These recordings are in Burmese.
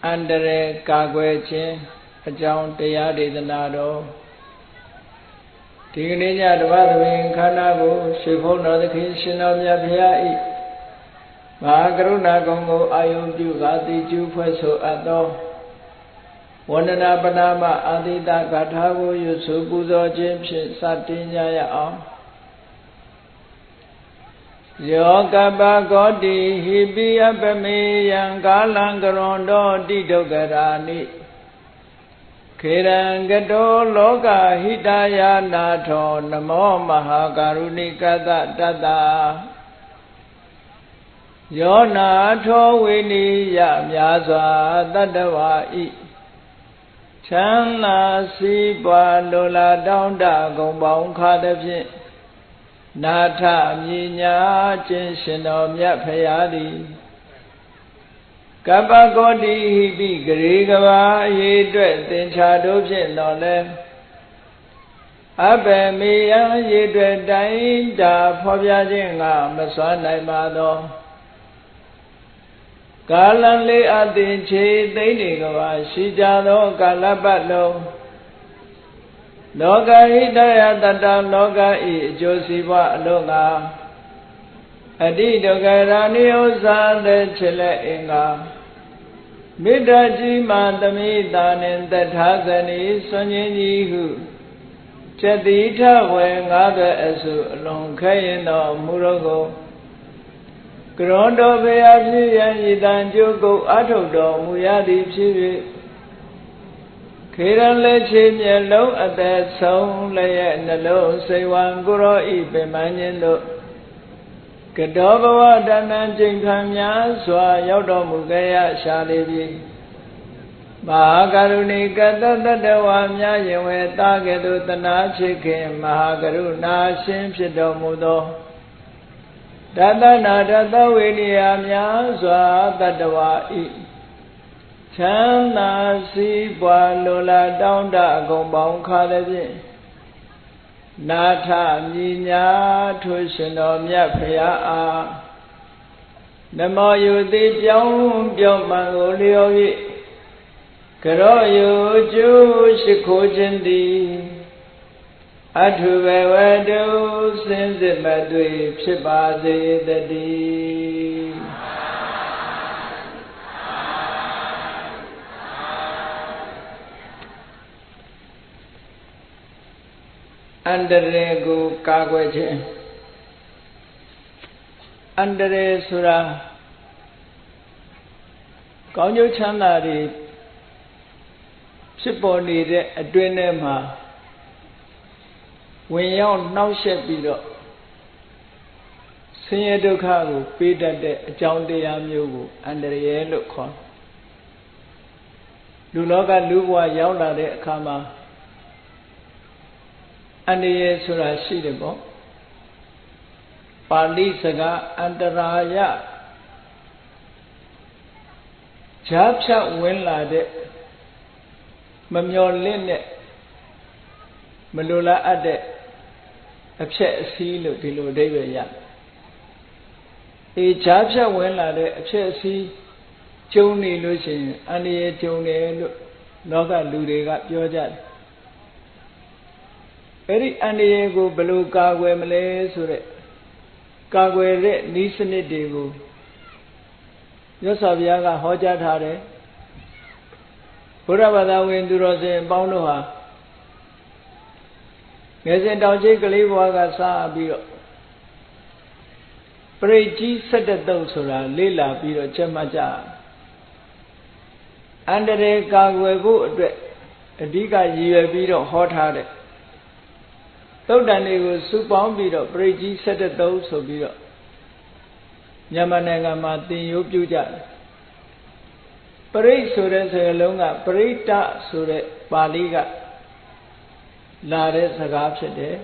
အန္တရာယ်ကာကွယ်ခြင်းအကြောင်းတရားဒေသနာတော်ဒီကနေ့ညတပတ်သမင်ခန္ဓာကိုရွှေဘုန်းတော်သခင်ရှင်တော်မြတ်ဖရာဤမဟာကရုဏာကုံကိုအာယုံပြုကာတိကျူးဖွဲ့ဆိုအပ်သောဝန္ဒနာပနာမအာတိတဂါထာကိုရွတ်ဆိုပူဇော်ခြင်းဖြင့်စတင်ကြရအောင်ယောကပကောတိဟိပိယပမေယံကာလံကရွန်တောတိဒုက္ခရာနိခေရံကတောလောကဟိတယာနာထောနမောမဟာကရုဏိကတတတ္တယောနာထောဝိနိယမြာစွာတတ္တဝါဤချမ်းသာစီးပွားလိုလားတောင်းတဂုံပေါင်းခါသဖြင့်နာထမြညာခြင်းရှင်တော်မြတ်ဖရာသည်ကပ္ပကောတိဟိပိဂရေကဘာအရေးအတွက်သင်္ချာတို့ဖြင့်တော်လဲအဘယ်မေယံအရေးအတွက်တိုင်းတာဖော်ပြခြင်းကမစွမ်းနိုင်ပါသောကာလံလေးအသင်ချေသိမ့်နေကဘာရှိကြသောကာလပတ်လုံးလောကဟိတယတတ္တလောကဤအကျိုးစီးပွားအလုံးငါအတိဒုက္ခရာနိဥ္စာတဲ့ချစ်လက်အင်္ဂါမေတ္တာကြီးမှသမိတာနှင့်တထာဂနိစွန့်ခြင်းကြီးဟုကျတိထဝေငါးသွဲအစုအလုံးခဲရင်တော်မူတော်ကိုကရွန်တော်ဘေယဖြစ်ရန်ဤတန်ကျုပ်ကိုအထုတ်တော်မူရသည်ဖြစ်၍ခေရန်လက်ချေမျက်လုံးအသက်ဆုံးလည်းရဲ့နှလုံးစိတ်ဝံကိုရောဤပင်မခြင်းတို့ကတောဘဝတဏ္ဍကျိန်ခံများစွာရောက်တော်မူခဲ့ရရှာလေပြီမဟာကရုဏိကတတ္တဝါများယင်ဝေတာကဲ့သို့တနာချစ်ခင်မဟာကရုဏာရှင်ဖြစ်တော်မူသောတတနာတတဝိနိယများစွာတတ္တဝါဤချမ်းသာစီးပွားလိုလားတောင်းတအကုန်ပေါင်းခါလည်းဖြင့်နာထမြညာထိုရှင်တော်မြတ်ဖရာအားနမောယုတိပြောင်းပြောင်းမှန်ကိုလျော်၍ကရောယုကျိုးရှိခိုးခြင်းသည်အထုဘဝတုစင်စစ်မသွေဖြစ်ပါစေတည်းအန္တရာယ်ကိုကာကွယ်ခြင်းအန္တရာယ်ဆိုတာကောင်းကျိုးချမ်းသာတွေဖြစ်ပေါ်နေတဲ့အတွင်းထဲမှာဝင်ရောက်နှောက်ယှက်ပြီးတော့ဆင်းရဲဒုက္ခကိုပေးတတ်တဲ့အကြောင်းတရားမျိုးကိုအန္တရာယ်လို့ခေါ်လူလောကလူဘဝရောက်လာတဲ့အခါမှာအန္တရာယ်ဆိုတာရှိတယ်ပေါ့ပါဠိစကားအန္တရာယဈာဖြတ်ဝင်လာတဲ့မမျော်လင့်တဲ့မလိုလားအပ်တဲ့အဖြစ်အစည်းလို့ဒီလိုအဓိပ္ပာယ်ရဈာဖြတ်ဝင်လာတဲ့အဖြစ်အစည်းကျုံနေလို့ရှိရင်အန္တရာယ်ကျုံတယ်လို့လောကလူတွေကပြောကြတယ်အဲ့ဒီအန္တရာယ်ကိုဘယ်လိုကာကွယ်မလဲဆိုတဲ့ကာကွယ်တဲ့နည်းစနစ်တွေကိုမြတ်စွာဘုရားကဟောကြားထားတယ်ဘုရားဘာသာဝင်သူတော်စင်ပေါင်းတို့ဟာငယ်စဉ်တောင်ချိတ်ကလေးဘဝကစပြီးတော့ပရိတ်ကြီး17တုပ်ဆိုတာလေ့လာပြီးတော့ချက်မှတ်ကြအန္တရာယ်ကာကွယ်ဖို့အတွက်အဓိကရည်ရွယ်ပြီးတော့ဟောထားတဲ့သုတ်တန်တွေကိုစုပေါင်းပြီးတော့ပရိတ်ကြီး17တုပ်ဆိုပြီးတော့မြန်မာနိုင်ငံမှာသင်ရိုးပြုကြတယ်ပရိတ်ဆိုတဲ့စကားလုံးကပရိတ္တဆိုတဲ့ပါဠိကလာတဲ့စကားဖြစ်တယ်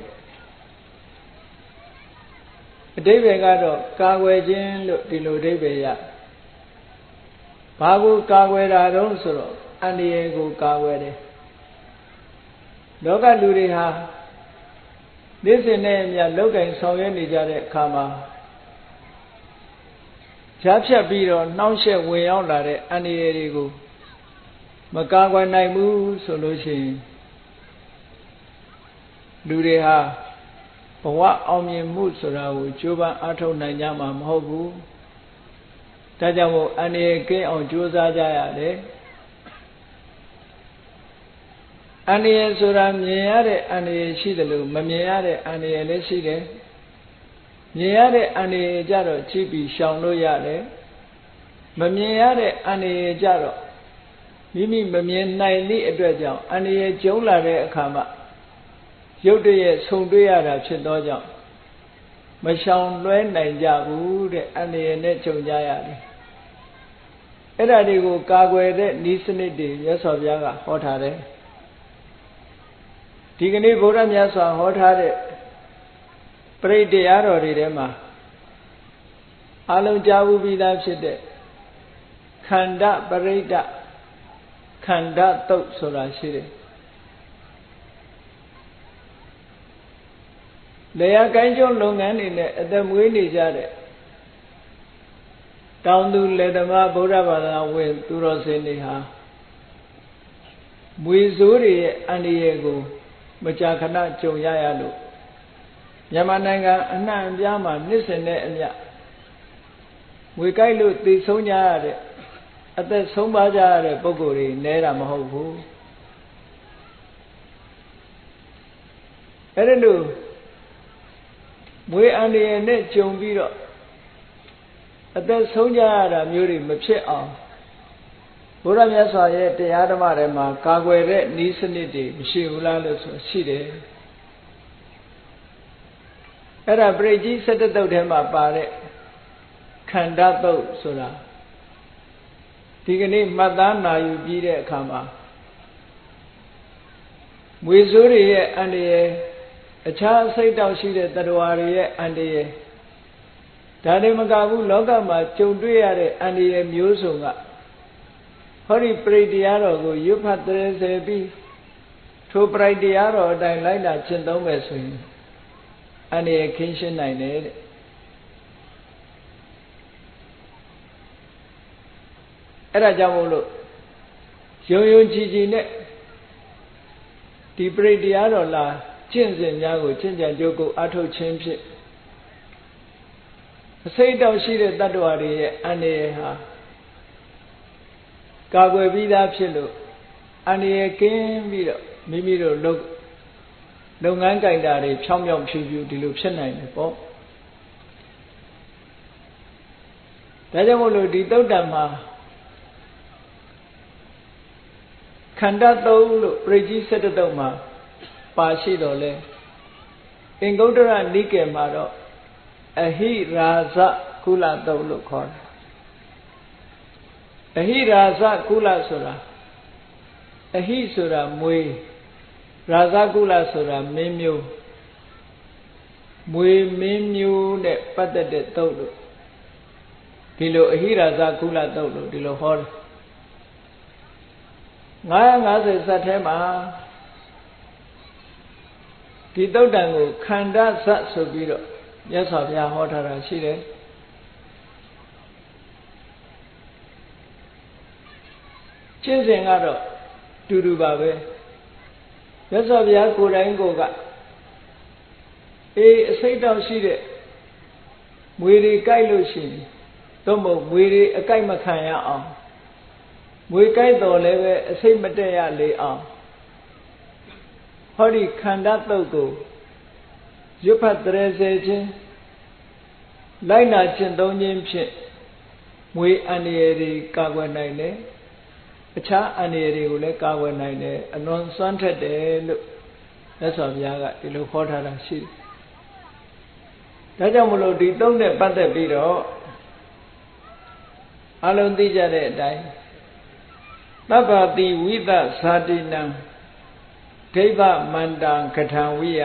အဓိပ္ပာယ်ကတော့ကာကွယ်ခြင်းလို့ဒီလိုအဓိပ္ပာယ်ရဘာကိုကာကွယ်တာတုံးဆိုတော့အန္တရာယ်ကိုကာကွယ်တယ်လောကလူတွေဟာနေ့စဉ်နဲ့အမျှလောက်ကင်ဆောင်ရွက်နေကြတဲ့အခါမှာဈာဖြတ်ပြီးတော့နှောင့်ယှက်ဝင်ရောက်လာတဲ့အန္တရာယ်တွေကို မကာကွယ်နိုင်ဘူးဆိုလို့ရှိရင်လူတွေဟာဘဝအောင်မြင်မှုဆိုတာကိုကြိုးပမ်းအားထုတ်နိုင်ကြမှာမဟုတ်ဘူးဒါကြောင့်မို့အန္တရာယ်ကင်းအောင်ကြိုးစားကြရတယ်အန္တရာယ်ဆိုတာမြင်ရတဲ့အန္တရာယ်ရှိတယ်လို့မမြင်ရတဲ့အန္တရာယ်လည်းရှိတယ်မြင်ရတဲ့အန္တရာယ်ကြတော့ကြည့်ပြီးရှောင်လို့ရတယ်မမြင်ရတဲ့အန္တရာယ်ကြတော့မိမိမမြင်နိုင်သည့်အတွက်ကြောင့်အန္တရာယ်ကျုံလာတဲ့အခါမှာရုတ်တရက်ဆုံတွေ့ရတာဖြစ်သောကြောင့်မရှောင်လွှဲနိုင်ကြဘူးတဲ့အန္တရာယ်နဲ့ကြုံကြရတယ်အဲ့ဒါတွေကိုကာကွယ်တဲ့နည်းစနစ်တွေမြတ်စွာဘုရားကဟောထားတယ်ဒီကနေ့ဗုဒ္ဓမြတ်စွာဟောထားတဲ့ပရိတရားတော်တွေထဲမှာအလုံးကြားဘူးပြီးသားဖြစ်တဲ့ခန္ဓာပရိဒခန္ဓာတုတ်ဆိုတာရှိတယ်လေယာကိုင်းကျုံလုပ်ငန်းတွေနဲ့အသက်မွေးနေကြတဲ့တောင်သူလယ်သမားဗုဒ္ဓဘာသာဝင်သူတော်စင်တွေဟာမွေစိုးတွေရဲ့အန္တရာယ်ကိုမကြာခဏကြုံရလို့မြန်မာနိုင်ငံအနှံ့အပြားမှာနှစ်စဉ်နဲ့အမျှမွေကိုက်လို့သေဆုံးကြရတဲ့အသက်ဆုံးပါကြရတဲ့ပုဂ္ဂိုလ်တွေနဲတာမဟုတ်ဘူးအဲ့ဒါလို့မွေအန္တရာယ်နဲ့ကြုံပြီးတော့အသက်ဆုံးကြရတာမျိုးတွေမဖြစ်အောင်ဘုရားမြတ်စွာရဲ့တရားဓမ္မတွေမှာကာကွယ်တဲ့နည်းစနစ်တွေမရှိဘူးလားလို့ဆိုရှိတယ်အဲ့ဒါပရိကြီး17တုတ်ထဲမှာပါတဲ့ခန္ဓာတုတ်ဆိုတာဒီကနေ့မှတ်သားနာယူပြီးတဲ့အခါမှာမွေစိုးတွေရဲ့အန္တရာယ်အခြားအစိတ်တောက်ရှိတဲ့တရားတွေရဲ့အန္တရာယ်ဒါတွေမကဘူးလောကမှာကြုံတွေ့ရတဲ့အန္တရာယ်မျိုးစုံကဟောဒီပရိတရားတော်ကိုရွတ်ဖတ်သရေစေပြီးထိုပရိတရားတော်အတိုင်းလိုက်နာကျင့်သုံးမယ်ဆိုရင်အန္တရာယ်ခင်းရှင်းနိုင်တယ်တဲ့အဲ့ဒါကြောင့်မို့လို့ယုံယုံကြည်ကြည်နဲ့ဒီပရိတရားတော်လာကျင့်စဉ်များကိုကျင့်ကြံကြိုးကိုအထုတ်ခြင်းဖြင့်အစိတ်တောက်ရှိတဲ့တ attva တွေရဲ့အန္တရာယ်ဟာကာကွယ်ပြီးသားဖြစ်လို့အန္တရာယ်ကင်းပြီးတော့မိမိတို့လုပ်ငန်းကြိုင်တာတွေဖြောင်းဖြောင်းဖြူဖြူဒီလိုဖြစ်နိုင်တယ်ပေါ့ဒါကြောင့်မို့လို့ဒီသုတ်တံမှာခန္ဓာသုံးလို့ပရိကြီး17တုတ်မှာပါရှိတော်လဲအင်္ဂုတ္တရနိကေမှာတော့အဟိရာဇကုလတုတ်လို့ခေါ်တယ်အဟိရာဇကုလဆိုတာအဟိဆိုတာမွေရာဇကုလဆိုတာမင်းမျိုးမွေမင်းမျိုးနဲ့ပတ်သက်တဲ့တုတ်လို့ဒီလိုအဟိရာဇကုလတုတ်လို့ဒီလိုဟောတယ်950ဇတ်ထဲမှာဒီတုတ်တံကိုခန္ဓာဇတ်ဆိုပြီးတော့မြတ်စွာဘုရားဟောထားတာရှိတယ်ကျင့်စဉ်ကတော့တူတူပါပဲမြတ်စွာဘုရားကိုယ်တိုင်ကိုကအစိတ်တောက်ရှိတဲ့မွေတွေကြိုက်လို့ရှိရင်သို့မဟုတ်မွေတွေအကြိုက်မခံရအောင်မွေကြိုက်တော်လည်းပဲအစိတ်မတက်ရလေအောင်ဟောဒီခန္ဓာတုတ်ကိုရွတ်ဖတ်တရေစေခြင်းလိုက်နာကျင့်သုံးခြင်းဖြင့်မွေအန္တရာယ်တွေကာကွယ်နိုင်တယ်အခြားအန္တရာယ်တွေကိုလည်းကာကွယ်နိုင်တယ်အလွန်စွမ်းထက်တယ်လို့မြတ်စွာဘုရားကဒီလိုဟောထားတာရှိတယ်ဒါကြောင့်မလို့ဒီသုံးနဲ့ပတ်သက်ပြီးတော့အလုံးသိကြတဲ့အတိုင်းသဗ္ဗတိဝိသဇာတိနံဒိဗ္ဗမန္တံကထံဝိယ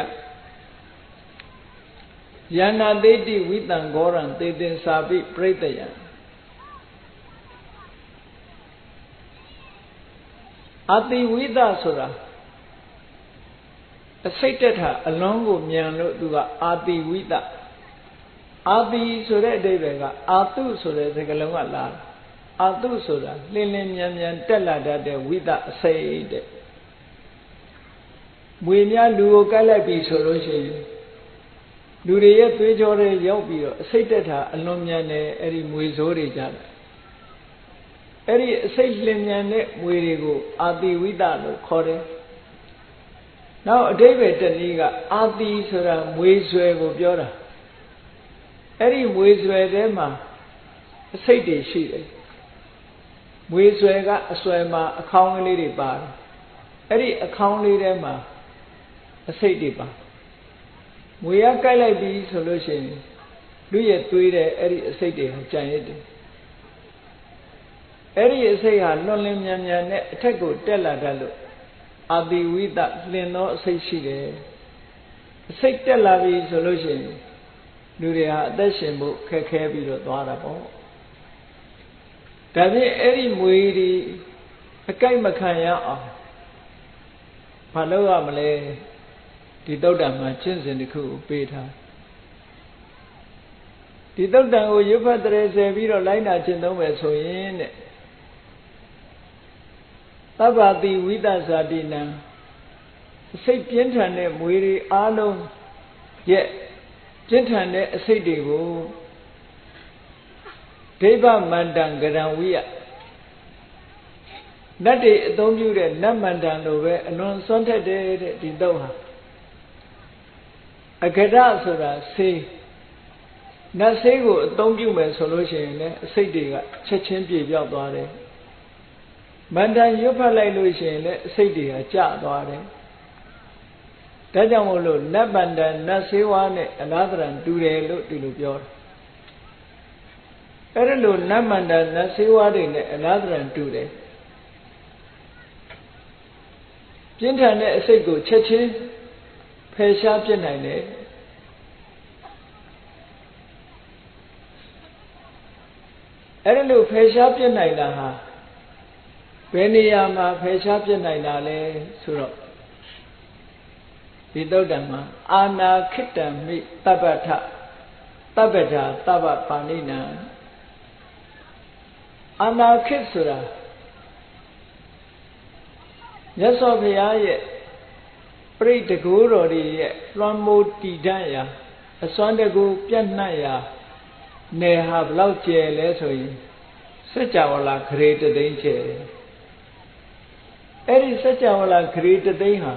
ယန္နာသေတိဝိတံဂောရံသေတင်စာပိပရိတယံအတိဝိသဆိုတာအစိတ်တက်တာအလွန်ကိုမြန်လို့သူကအာတိဝိသအာတိဆိုတဲ့အဓိပ္ပာယ်ကအာတုဆိုတဲ့စကားလုံးကလာ တုဆိုတာလင်းလင်းမြန်မြန်တက်လာတတ်တဲ့ဝိတအစိတ်တဲ့မွေများလူကိုကိုက်လိုက်ပြီဆိုလို့ရှိရင်လူတွေရဲ့သွေးကြောတွေရောက်ပြီးတော့အစိတ်တက်တာအလွန်မြန်တယ်အဲ့ဒီမွေဆိုးတွေကြတယ်အဲ့ဒီအစိတ်လင်းမြန်တဲ့မွေတွေကိုအာတိဝိတလို့ခေါ်တယ်နောက်အဓိပ္ပာယ်တနည်းကအာတိဆိုတာမွေဆွဲကိုပြောတာအဲ့ဒီမွေဆွဲထဲမှာအစိတ်တွေရှိတယ်မွေဆွဲကအဆွဲမှာအခေါင်းလေးတွေပါတယ်အဲ့ဒီအခေါင်းလေးထဲမှာအစိတ်တွေပါမွေရကိုက်လိုက်ပြီဆိုလို့ရှိရင်လူရဲ့သွေးတဲ့အဲ့ဒီအစိတ်တွေကြံရည်တယ်အဲ့ဒီအစိတ်ဟာလွန်လင်းမြန်မြန်နဲ့အထက်ကိုတက်လာတတ်လို့အာတိဝိတလင်သောအစိတ်ရှိတယ်အစိတ်တက်လာပြီဆိုလို့ရှိရင်လူတွေဟာအသက်ရှင်ဖို့ခက်ခဲပြီးတော့သွားတာပေါ့ဒါဖြင့်အဲ့ဒီမွေတွေအကြိုက်မခံရအောင်ဘာလုပ်ရမလဲဒီသုတ်တံမှာကျင့်စဉ်တစ်ခုကိုပေးထားဒီသုတ်တံကိုရွတ်ဖတ်တဲ့ဆယ်ပြီးတော့လိုက်နာကျင့်သုံးမယ်ဆိုရင်တဲ့သဗ္ဗတိဝိတ္တဇာတိနံစိတ်ပြင်းထန်တဲ့မွေတွေအားလုံးရဲ့ပြင်းထန်တဲ့အစိတ်တွေကိုဒိဗ္ဗမန္တံကရံဝိယနတ်တွေအသုံးပြုတဲ့နတ်မန္တံလိုပဲအလွန်စွန့်ထက်တဲ့ဒီတော့ဟာအကရဆိုတာဆေးနတ်ဆေးကိုအသုံးပြုမယ်ဆိုလို့ရှိရင်လည်းအစိတ်တွေကချက်ချင်းပြေပြောက်သွားတယ်မန္တန်ရွတ်ဖတ်လိုက်လို့ရှိရင်လည်းအစိတ်တွေကကျသွားတယ်ဒါကြောင့်မို့လို့နတ်မန္တန်နတ်ဆေးဝါးနဲ့အလားတရံတူတယ်လို့ဒီလိုပြောတယ်အဲ့ဒါလို့နတ်မန္တန်နတ်ဆေးဝါးတွေနဲ့အလားတရံတူတယ်ပြင်းထန်တဲ့အစိတ်ကိုချက်ချင်းဖယ်ရှားပြစ်နိုင်တယ်အဲ့ဒါလို့ဖယ်ရှားပြစ်နိုင်တာဟာဘယ်နေရာမှာဖယ်ရှားပြစ်နိုင်တာလဲဆိုတော့ဒီသုတ်တံမှာအာနာခိတ္တမိတပ္ပထတပ္ပထာတပ္ပပါဏိနံအာနာခိတ္ဆိုတာမြတ်စွာဘုရားရဲ့ပရိတ္တကိုးတော်တွေရဲ့လွှမ်းမိုးတည်တံ့ရာအစွမ်းတကူပြန့်နှံ့ရာနယ်ဟာဘလောက်ကျယ်လဲဆိုရင်စัจ java လာခရေတသိန်းကျယ်တယ်အဲ့ဒီစัจ java လာခရေတသိန်းဟာ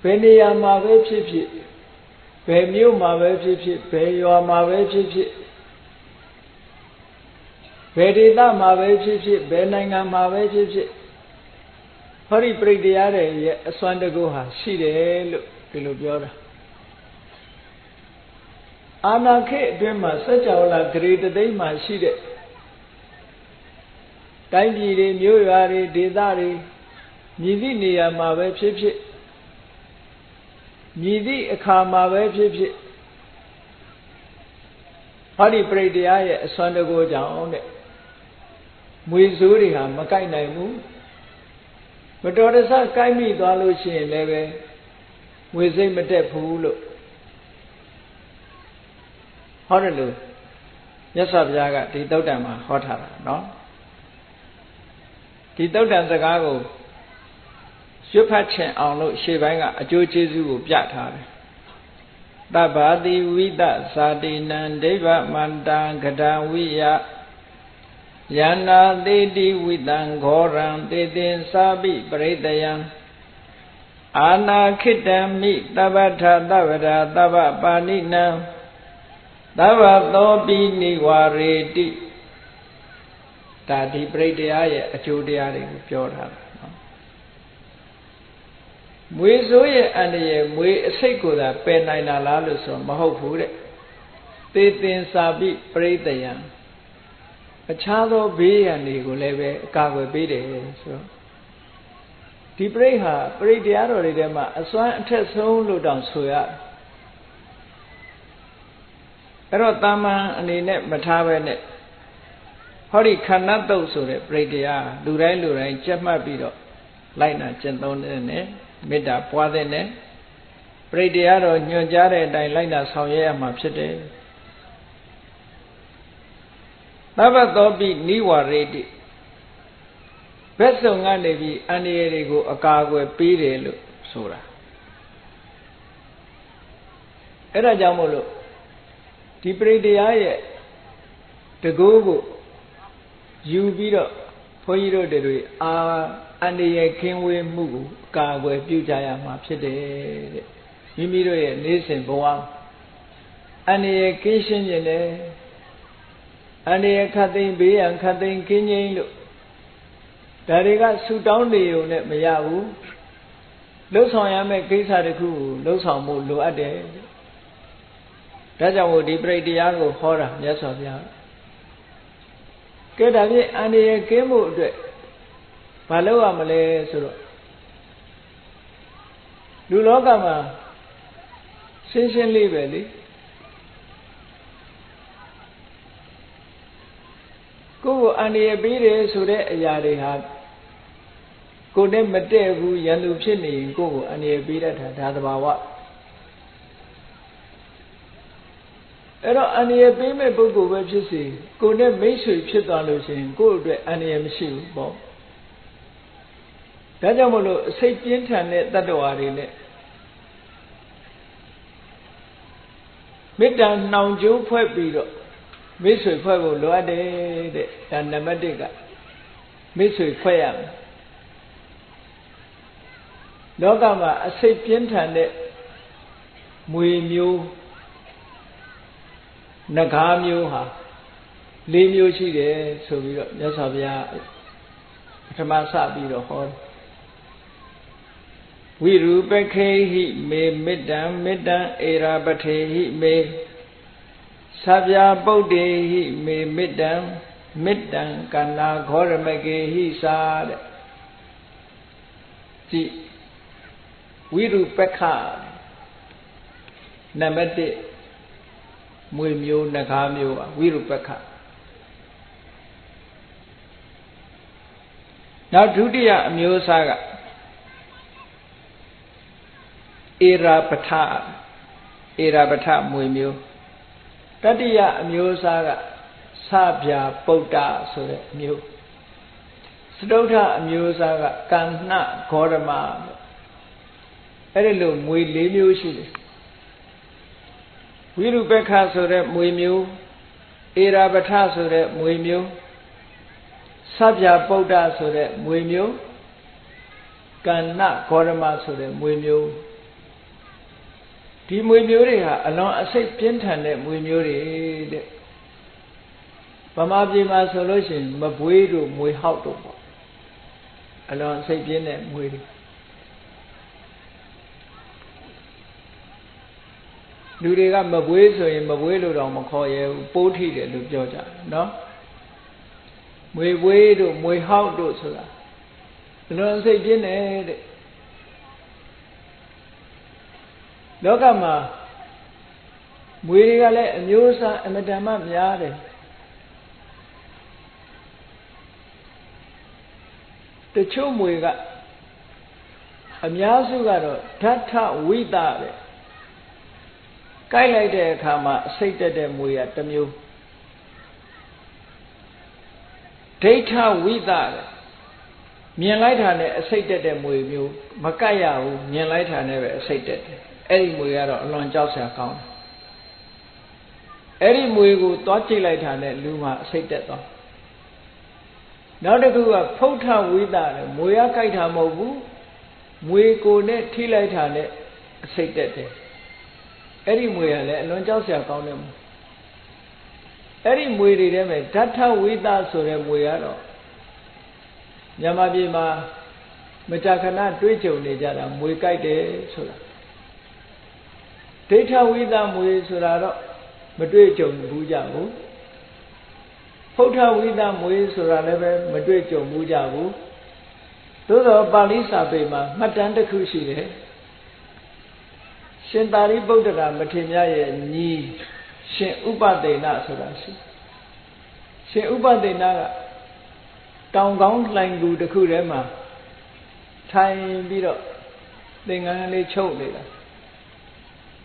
ဘယ်နေရာမှာပဲဖြစ်ဖြစ်ဘယ်မြို့မှာပဲဖြစ်ဖြစ်ဘယ်ရွာမှာပဲဖြစ်ဖြစ်ဘယ်ဒေသမှာပဲဖြစ်ဖြစ်ဘယ်နိုင်ငံမှာပဲဖြစ်ဖြစ်ဟောဒီပရိတရားတွေရဲ့အစွမ်းတကူဟာရှိတယ်လို့ဒီလိုပြောတာအာနာခေအတွင်းမှာစัจ java လာဂရေတသိန်းမှာရှိတဲ့တိုင်းပြည်တွေမြို့ရွာတွေဒေသတွေမြည်သည့်နေရာမှာပဲဖြစ်ဖြစ်မြည်သည့်အခါမှာပဲဖြစ်ဖြစ်ဟောဒီပရိတရားရဲ့အစွမ်းတကူကြောင့်တဲ့မွေဆိုးတွေဟာမကိုက်နိုင်ဘူးမတော်တဆကိုက်မိသွားလို့ရှိရင်လည်းပဲငွေစိတ်မတက်ဘူးလို့ဟောတယ်လို့မြတ်စွာဘုရားကဒီသုတ်တံမှာဟောထားတာเนาะဒီသုတ်တံစကားကိုရွတ်ဖတ်ချင်အောင်လို့ရှေ့ပိုင်းကအကျိုးကျေးဇူးကိုပြထားတယ်တဗ္ဗတိဝိတ္တဇာတိနံဒိဗ္ဗမန္တံကဒံဝိယယန္နာသေတိဝိတံဂောရံသေသင်္စာပိပရိတယံအာနာခိတံမိတပ္ပထသဗ္ဗရာသဗ္ဗပါဏိနံသဗ္ဗသောပိနိဝါရေတိဒါဒီပရိတရားရဲ့အကျိုးတရားတွေကိုပြောထားတာနော်မွေဆိုးရဲ့အန္တရာယ်မွေအစိတ်ကိုသာပယ်နိုင်တာလားလို့ဆိုမဟုတ်ဘူးတဲ့သေသင်္စာပိပရိတယံအခြားသောဘေးရန်တွေကိုလည်းပဲအကာအကွယ်ပေးတယ်ဆိုတော့ဒီပရိဟာပရိတရားတော်တွေထဲမှာအစွမ်းအထက်ဆုံးလို့တောင်ဆိုရအဲ့တော့တာမန်အနေနဲ့မထားပဲနဲ့ဟောဒီခန္ဓာတုတ်ဆိုတဲ့ပရိတရားလူတိုင်းကြက်မှတ်ပြီးတော့လိုက်နာကျင့်သုံးတဲ့နဲ့မေတ္တာပွားတဲ့နဲ့ပရိတရားတော်ညွှန်ကြားတဲ့အတိုင်းလိုက်နာဆောင်ရွက်ရမှာဖြစ်တယ်သ Tava Tobi Niwareti Vesunganabi Anierego Akagwe Pirelu Sura Era Jamolo Tipridiaye the Gogo Jubiro Poiro de Anie Kingwe Mugu Kagwe Pujaya Mapsede Mimiro Nisin Boam Anie Kishin Yene Anie Katin Be and Katin Kinyin Dariga Sudan Leo Net Mayabu Los Hayame Kisariku, Los Hamu Luade Raja would debrate the Yago horror, yes of ya. Get a Anie Kemo Paloa Malay Suro Lulogama Sinsin Libeli Go Anie Bide Sure Yari had Go name Matevu Yanu Chini go Anie Bida Tadabawa Ero Anie Bime Bugu Websi, go name Mesu Chitalusin, go to Anie Mishu Bob. Dajamolo Sapient and Tadawari. Middan now Joe Pueblo, Misu Pueblo, Loade, and Namadiga, Misu Payam. Logama, a sapient and Muimu Nagamu, Limu Chide, so we got Yasavia Tamasa Bido Hall. We Rubeke me middan era bate me Savia Bode me middan Kana Goramage he sad. See, we Rubeka Namate Muimio Nagamio, we Rubeka. Now, Judia Musaga. Irabata Muimio Tadia Musaga Sabia Bota so that mu Sdota Musaga Kana Korama Erilu Mui Limu Shili Wirubeka so that Muimio Irabata so that Muimio Sabia Bota so that Muimio Kana Korama so that Muimio Timuria along a safe pintan that Mumuri Pamabima solution, Mabuido, Muihauto along safe pin that Muri Duriga Mabuiso in Mabuido on Macoya, both heated to Georgia, no? Muido, Muihauto Sola. Along safe pin Logama Muigale Musa and Madama Yade. The Chumuiga Amyasugaro Tata Wida Kaila de Kama Sata de Muya Tamu Data Wida Mianlaita Sata de Muyu Makaya Mianlaita never sated. Eri Muyaro along Joseph account. Eri Muigu Tochi Laitane Luma said that. Now the two are Pota Wida, Muya Kaita Mobu, Muigo net Tilaitane said that. Eri Muya along Joseph account. Eri Muiri them, Tata Wida so them Muyaro Yamabima Metakana Twitcho Nijara, Muikaite Sura. Data with them with Surado, Madrijo Bujabu. Pota with them with Suraleve, Madrijo Bujabu. Those are Balisa Bema, Matanda Kushi. Shentari Bodara, Matimia, Ni, Shen Uba de Nasurashi. Shen Uba de Naga. Down Gong Langu the Kurema. Time beat up. Then I choke later.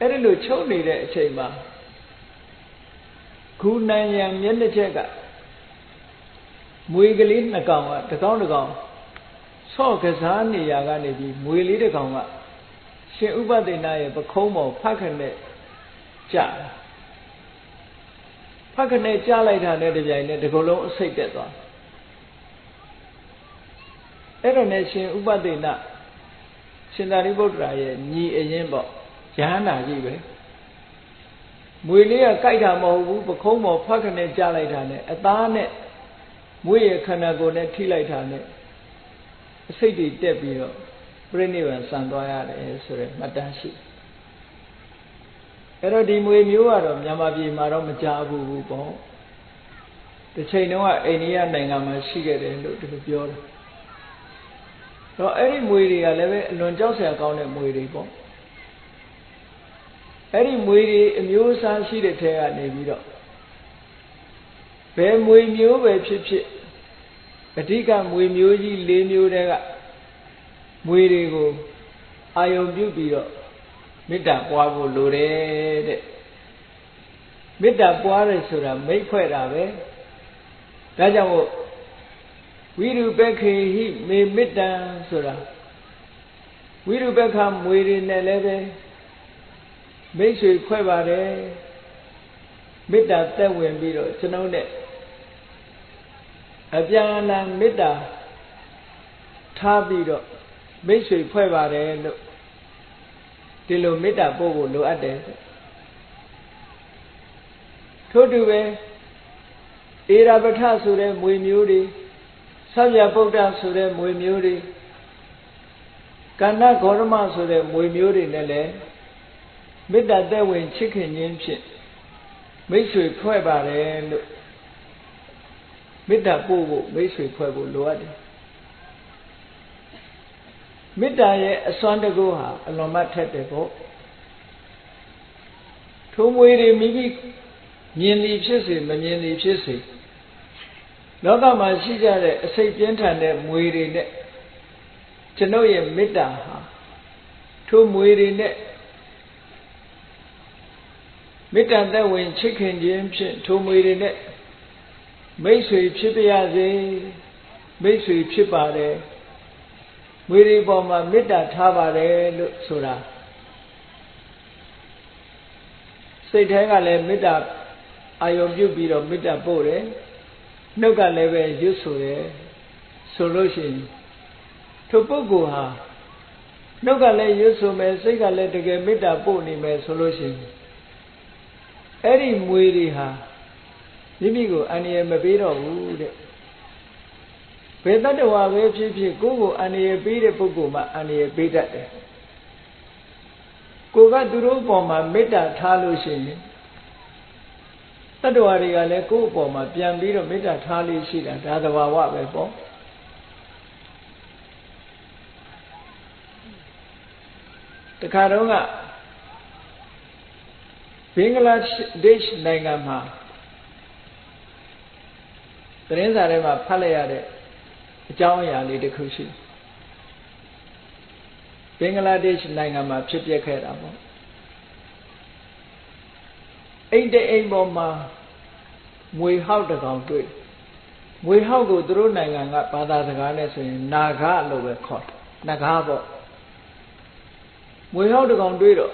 Erilu choked the chamber. Good night, young Yenachega. မွေကလေးနှစ်ကောင်ကတကောင်ဆော့ကစားနေရကနေပြီးမွေလေးတစ်ကောင်ကရှင်ဥပဒေနာရဲ့ပခုံးပေါ်ဖတ်ခနဲ့ကြဖတ်ခနဲ့ကြလိုက်တာနဲ့တပြိုင်နက်ဒီကုလုံးအစိတ်တက်သွားအဲ့ဒါနဲ့ရှင်ဥပဒေနာရှင်သာရိပုတ္တရာရဲ့ညီအရင်ပေါ့ယဟန္တာကြီးပဲမွေလေးကကြိုက်တာမဟုတ်ဘူးပခုံးပေါ်ဖတ်ခနဲ့ကြလိုက်တာနဲ့အသားနဲ့မွေရဲ့ခန္ဓာကိုယ်နဲ့ထိလိုက်တာနဲ့အစိတ်တွေတက်ပြီးတော့ပြိဋိဘံဆံသွားရတယ်ဆိုရယ်မှတ်တမ်းရှိအဲ့တော့ဒီမွေမျိုးကတော့မြန်မာပြည်မှာတော့မကြားဘူးပေါ့တစ်ချိန်တုန်းကအိန္ဒိယနိုင်ငံမှာရှိခဲ့တယ်လို့ဒီလိုပြောတယ်တော့အဲ့ဒီမွေတွေကလည်းပဲအလွန်ကြောက်စရာကောင်းတဲ့မွေတွေပေါ့အဲ့ဒီမွေတွေအမျိုးအစားရှိတဲ့ထဲကနေပြီးတော့ဘယ်မွေမျိုးပဲဖြစ်ဖြစ်အဓိကမွေမျိုးကြီး၄မျိုးတည်းကမွေတွေကိုအာယုံပြုပြီးတော့မေတ္တာပွားဖို့လိုတယ်တဲ့မေတ္တာပွားတယ်ဆိုတာမိတ်ဖွဲ့တာပဲဒါကြောင့်မို့ဝိရုပက္ခေဟိမေမေတ္တံဆိုတာဝိရုပက္ခမွေတွေနဲ့လည်းပဲမိတ်ဆွေဖွဲ့ပါတယ်မေတ္တာသက်ဝင်ပြီးတော့ကျွန်တော်နဲ့အပြန်အလှန်မေတ္တာထားပြီးတော့မိတ်ဆွေဖွဲ့ပါတယ်လို့ဒီလိုမေတ္တာပို့ဖို့လိုအပ်တယ်ထို့တူပဲဧရာပထဆိုတဲ့မွေမျိုးတွေသဗ္ဗဗုဒ္ဓဆိုတဲ့မွေမျိုးတွေကန္နဂေါရမဆိုတဲ့မွေမျိုးတွေနဲ့လည်းမေတ္တာသက်ဝင်ချစ်ခင်ခြင်းဖြင့်မိတ်ဆွေဖွဲ့ပါတယ်လို့မေတ္တာပို့ဖို့မိတ်ဆွေဖွဲ့ဖို့လိုအပ်တယ်မေတ္တာရဲ့အစွမ်းတကူဟာအလွန်မှထက်တယ်ပေါ့ထိုမွေတွေမိမိမြင်သည်ဖြစ်စေမမြင်သည်ဖြစ်စေလောကမှာရှိကြတဲ့အစိတ်ပြင်းထန်တဲ့မွေတွေနဲ့ကျွန်ုပ်ရဲ့မေတ္တာဟာထိုမွေတွေနဲ့မေတ္တာသက်ဝင်ချစ်ခင်ခြင်းဖြင့်ထိုမွေတွေနဲ့မိတ်ဆွေဖြစ်ပါရစေမိတ်ဆွေဖြစ်ပါတယ်မွေတွေပေါ်မှာမေတ္တာထားပါတယ်လို့ဆိုတာစိတ်ထဲကလည်းမေတ္တာအာယုံပြုပြီးတော့မေတ္တာပို့တယ်နှုတ်ကလည်းပဲရွတ်ဆိုတယ်ဆိုလို့ရှိရင်ထိုပုဂ္ဂိုလ်ဟာနှုတ်ကလည်းရွတ်ဆိုမယ်စိတ်ကလည်းတကယ်မေတ္တာပို့နေမယ်ဆိုလို့ရှိရင်အဲ့ဒီမွေတွေဟာမိမိကိုအန္တရာယ်မပေးတော့ဘူးတဲ့ဘယ်တတ္တဝါပဲဖြစ်ဖြစ်ကိုယ့်ကိုအန္တရာယ်ပေးတဲ့ပုဂ္ဂိုလ်မှအန္တရာယ်ပေးတတ်တယ်ကိုကသူတို့ပေါ်မှာမေတ္တာထားလို့ရှိရင်တတ္တဝါတွေကလည်းကိုယ့်အပေါ်မှာပြန်ပြီးတော့မေတ္တာထားလို့ရှိတာဒါသဘာဝပဲပေါ့တခါတော့ကဘင်္ဂလားဒေ့ရှ်နိုင်ငံမှာသတင်းစာထဲမှာဖတ်လိုက်ရတဲ့အကြောင်းအရာလေးတစ်ခုရှိဘင်္ဂလားဒေ့ရှ်နိုင်ငံမှာဖြစ်ပျက်ခဲ့တာပေါ့အိမ်တဲ့အိမ်ပေါ်မှာမွေဟောက်တစ်ကောင်တွေ့မွေဟောက်ကိုသူတို့နိုင်ငံကဘာသာစကားနဲ့ဆိုရင်နာဂလို့ပဲခေါ်တယ်နဂါပေါ့မွေဟောက်တစ်ကောင်တွေ့တော့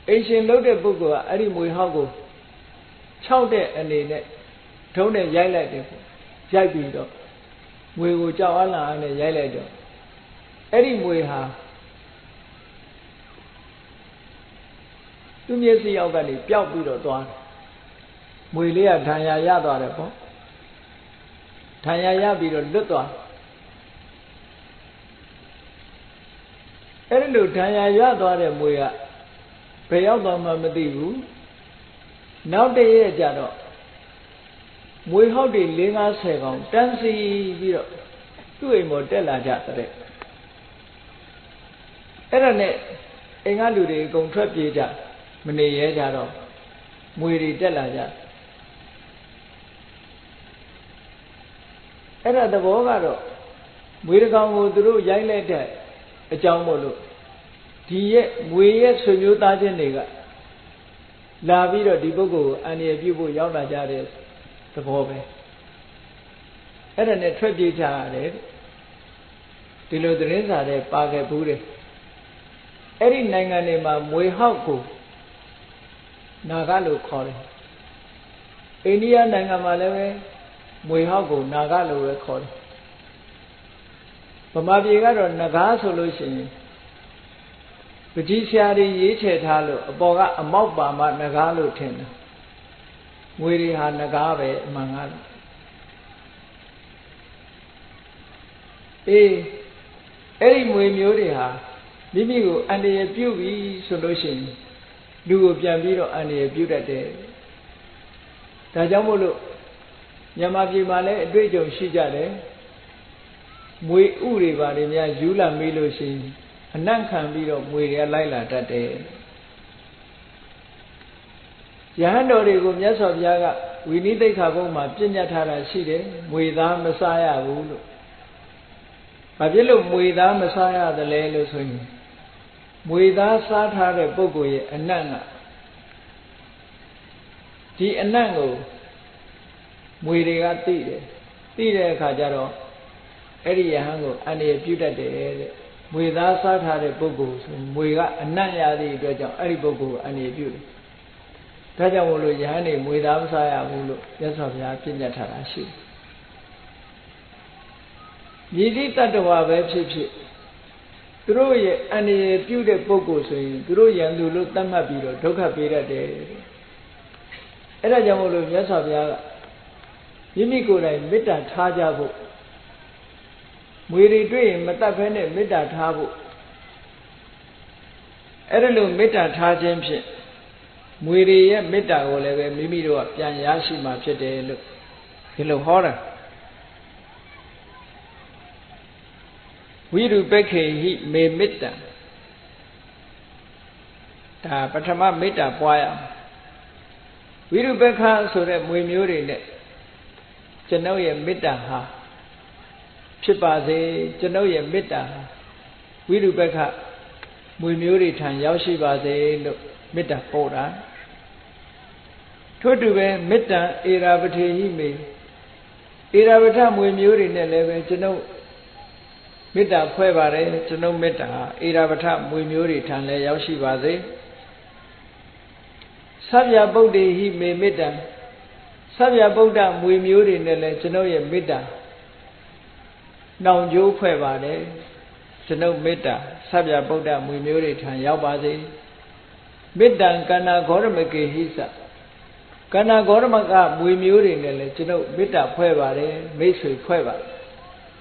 အိမ်ရှင်လုပ်တဲ့ပုဂ္ဂိုလ်ကအဲ့ဒီမွေဟောက်ကို6တဲ့အနေနဲ့ထုံးနဲ့ရိုက်လိုက်တယ်ပေါ့ရိုက်ပြီးတော့မွေကိုကြောက်အားလာအားနဲ့ရိုက်လိုက်တော့အဲ့ဒီမွေဟာသူ့မျက်စိအောက်ကနေပျောက်ပြီးတော့သွားတယ်မွေလေးကဒဏ်ရာရသွားတယ်ပေါ့ဒဏ်ရာရပြီးတော့လွတ်သွားအဲ့ဒီလိုဒဏ်ရာရသွားတဲ့မွေကဘယ်ရောက်သွားမှမသိဘူးနောက်တည့်ရက်ကျတော့မွေဟောက်တွေ50ကောင်တန်းစီပြီးတော့သူ့အိမ်ပေါ်တက်လာကြတဲ့အဲ့ဒါနဲ့အိမ်ကလူတွေအကုန်ထွက်ပြေးကြမနေရဲကြတော့မွေတွေတက်လာကြအဲ့ဒါသဘောကတော့မွေတစ်ကောင်ကိုသူတို့ရိုက်လိုက်တဲ့အကြောင်းမို့လို့ဒီရဲ့မွေရဲ့ဆွေမျိုးသားချင်းတွေကလာပြီးတော့ဒီပုဂ္ဂိုလ်ကိုအန္တရာယ်ပြုဖို့ရောက်လာကြတယ် သဘောပဲအဲ့ဒါနဲ့ထွက်ပြေးကြရတယ်ဒီလိုသတင်းစာတွေပါခဲ့ဘူးတယ်အဲ့ဒီနိုင်ငံတွေမှာမွေဟောက်ကိုနာဂလို့ခေါ်တယ်အိန္ဒိယနိုင်ငံမှာလည်းပဲမွေဟောက်ကိုနာဂလို့ပဲခေါ်တယ်ဗမာပြည်ကတော့နဂါဆိုလို့ရှိရင်ပကြီးဆရာတွေရေးချယ်ထားလို့အပေါ်ကအမောက်ပါမှနဂါလို့ထင်တယ်မွေတွေဟာနဂါပဲအမှန်ကားလို့အဲ့ဒီမွေမျိုးတွေဟာမိမိကိုအန္တရာယ်ပြုပြီဆိုလို့ရှိရင်လူကိုပြန်ပြီးတော့အန္တရာယ်ပြုတတ်တယ်ဒါကြောင့်မို့လို့မြန်မာပြည်မှာလည်းအတွေ့အကြုံရှိကြတယ်မွေဥတွေပါလေများယူလာမေးလို့ရှိရင်အနံ့ခံပြီးတော့မွေတွေကလိုက်လာတတ်တယ်ယဟန်တော်တွေကိုမြတ်စွာဘုရားကဝိနည်းသိက္ခာပုဒ်မှာပြညတ်ထားတာရှိတယ်မွေသားမစားရဘူးလို့ဘာဖြစ်လို့မွေသားမစားရသလဲလို့ဆိုရင်မွေသားစားထားတဲ့ပုဂ္ဂိုလ်ရဲ့အနံ့ကဒီအနံ့ကိုမွေတွေကသိတယ်သိတဲ့အခါကျတော့အဲ့ဒီယဟန်ကိုအန္တရာယ်ပြုတတ်တယ်တဲ့မွေသားစားထားတဲ့ပုဂ္ဂိုလ်ဆိုမွေကအနံ့ရသည့်အတွက်ကြောင့်အဲ့ဒီပုဂ္ဂိုလ်ကိုအန္တရာယ်ပြုတယ်ဒါကြောင့်မို့လို့ယဟန်တွေမွေသားမစားရဘူးလို့မြတ်စွာဘုရားပြညတ်ထားတာရှိတယ်မြည်သည့်တတ္တဝါပဲဖြစ်ဖြစ်သူတို့ရဲ့အန္တရာယ်ပြုတဲ့ပုဂ္ဂိုလ်ဆိုရင်သူတို့ရန်သူလို့သတ်မှတ်ပြီးတော့ဒုက္ခပေးတတ်တယ်အဲ့ဒါကြောင့်မို့လို့မြတ်စွာဘုရားကမိမိကိုယ်တိုင်မေတ္တာထားကြဖို့မွေတွေတွေ့ရင်မတတ်ဘဲနဲ့မေတ္တာထားဖို့အဲ့ဒါလို့မေတ္တာထားခြင်းဖြင့်မွေတွေရဲ့မေတ္တာကိုလည်းပဲမိမိတို့ကပြန်ရရှိမှာဖြစ်တယ်လို့ဒီလိုဟောတာဝိရုပက္ခေဟိမေမေတ္တဒါပထမမေတ္တာပွားရအောင်ဝိရုပက္ခဆိုတဲ့မွေမျိုးတွေနဲ့ကျွန်ုပ်ရဲ့မေတ္တာဟာဖြစ်ပါစေကျွန်ုပ်ရဲ့မေတ္တာဝိရုပက္ခမွေမျိုးတွေထံရောက်ရှိပါစေလို့မေတ္တာပို့တာထို့တူပဲမေတ္တံဧရာပထေဟိမေဧရာပထမွေမျိုးတွေနဲ့လည်းပဲကျွန်ုပ်မေတ္တာဖွဲ့ပါတယ်ကျွန်ုပ်မေတ္တာဧရာပထမွေမျိုးတွေထံလည်းရောက်ရှိပါစေသဗ္ဗဗုဒ္ဓေဟိမေမေတ္တံသဗ္ဗဗုဒ္ဓမွေမျိုးတွေနဲ့လည်းကျွန်ုပ်ရဲ့မေတ္တာနှောင်ကြိုးဖွဲ့ပါတယ်ကျွန်ုပ်မေတ္တာသဗ္ဗဗုဒ္ဓမွေမျိုးတွေထံရောက်ပါစေမေတ္တံကန္နာဂေါရမကေဟိသကန္နာဂေါရမကမွေမျိုးတွေနဲ့လည်းကျွန်ုပ်မေတ္တာဖွဲ့ပါတယ်မိတ်ဆွေဖွဲ့ပါတယ်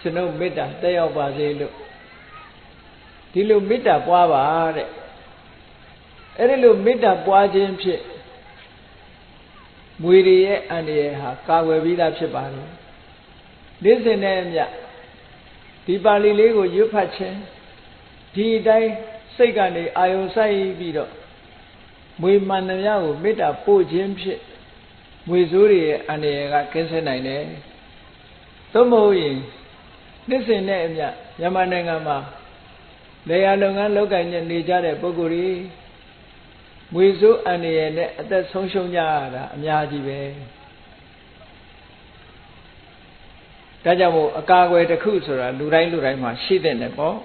ကျွန်ုပ်မေတ္တာတက်ရောက်ပါစေလို့ဒီလိုမေတ္တာပွားပါတဲ့အဲ့ဒီလိုမေတ္တာပွားခြင်းဖြင့်မွေတွေရဲ့အန္တရာယ်ဟာကာကွယ်ပြီးသားဖြစ်ပါတယ်နေ့စဉ်နဲ့အမျှဒီပါဠိလေးကိုရွတ်ဖတ်ခြင်းဒီအတိုင်းစိတ်ကနေအာယုံစိုက်ပြီးတော့မွေမှန်သမျှကိုမေတ္တာပို့ခြင်းဖြင့်မွေဆိုးတွေရဲ့အန္တရာယ်ကကင်းစင်နိုင်တယ်သို့မဟုတ်ရင်နေ့စဉ်နဲ့အမျှမြန်မာနိုင်ငံမှာလေယာလုပ်ငန်းလုပ်ကိုင်နေကြတဲ့ပုဂ္ဂိုလ်တွေမွေဆိုးအန္တရာယ်နဲ့အသက်ဆုံးရှုံးကြရတာအများကြီးပဲဒါကြောင့်မို့အကာအကွယ်တစ်ခုဆိုတာလူတိုင်းမှာရှိတဲ့နဲ့ပေါ့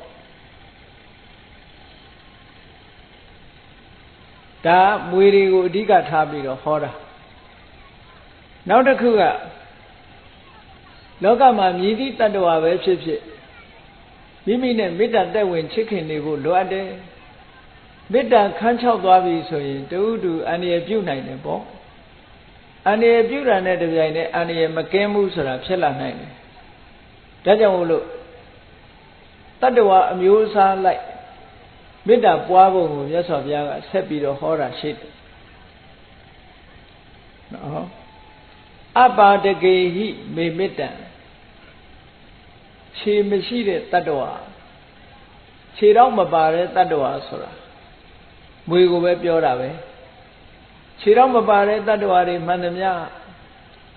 ဒါမွေတွေကိုအဓိကထားပြီးတော့ဟောတာနောက်တစ်ခုကလောကမှာမြည်သည့်တ attva ပဲဖြစ်ဖြစ်မိမိနဲ့မေတ္တာတက်ဝင်ချစ်ခင်နေဖို့လိုအပ်တယ်မေတ္တာခန်းချောက်သွားပြီဆိုရင်တူတူအန္တရာယ်ပြုနိုင်တယ်ပေါ့အန္တရာယ်ပြုတာနဲ့တပြိုင်တည်းအန္တရာယ်မကင်းဘူးဆိုတာဖြစ်လာနိုင်တယ်ဒါကြောင့်မို့လို့တ attva အမျိုးအစားလိုက်မေတ္တာပွားဖို့ကိုမြတ်စွာဘုရားကဆက်ပြီးတော့ဟောတာရှိတယ်နော်အပါဒကေဟိမေမေတ္တံခြေမရှိတဲ့တ attva ခြေတော့မပါတဲ့တ attva ဆိုတာမွေကိုပဲပြောတာပဲခြေတော့မပါတဲ့တ attva တွေမှန်သမျှ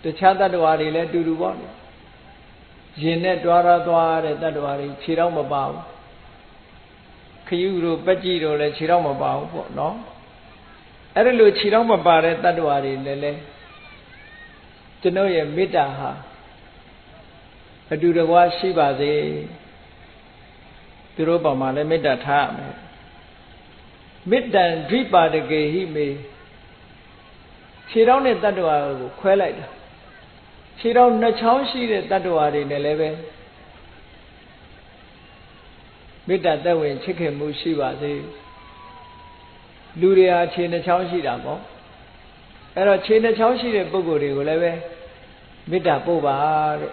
တခြားတ attva တွေလည်းတူတူပေါ့ရင်နဲ့တွားသွားတဲ့တ attva တွေခြေတော့မပါဘူးခရုတို့ပက်ကြည့်တို့လည်းခြေတော့မပါဘူးပေါ့နော်အဲ့ဒါလိုခြေတော့မပါတဲ့တ attva တွေလည်း ကျွန်တော်ရဲ့မေတ္တာဟာအတူတကွာရှိပါစေသူတို့ပေါ်မှာလည်းမေတ္တာထားရမယ်မေတ္တံဒိပါဒကေဟိမေခြေထောက်နဲ့တတ္တဝါကိုခွဲလိုက်တာခြေထောက်နှစ်ချောင်းရှိတဲ့တတ္တဝါတွေနဲ့လည်းပဲမေတ္တာသက်ဝင်ချစ်ခင်မှုရှိပါစေလူတွေဟာခြေနှစ်ချောင်းရှိတာပေါ့အဲ့တော့ခြေနှစ်ချောင်းရှိတဲ့ပုဂ္ဂိုလ်တွေကိုလည်းပဲမေတ္တာပို့ပါတဲ့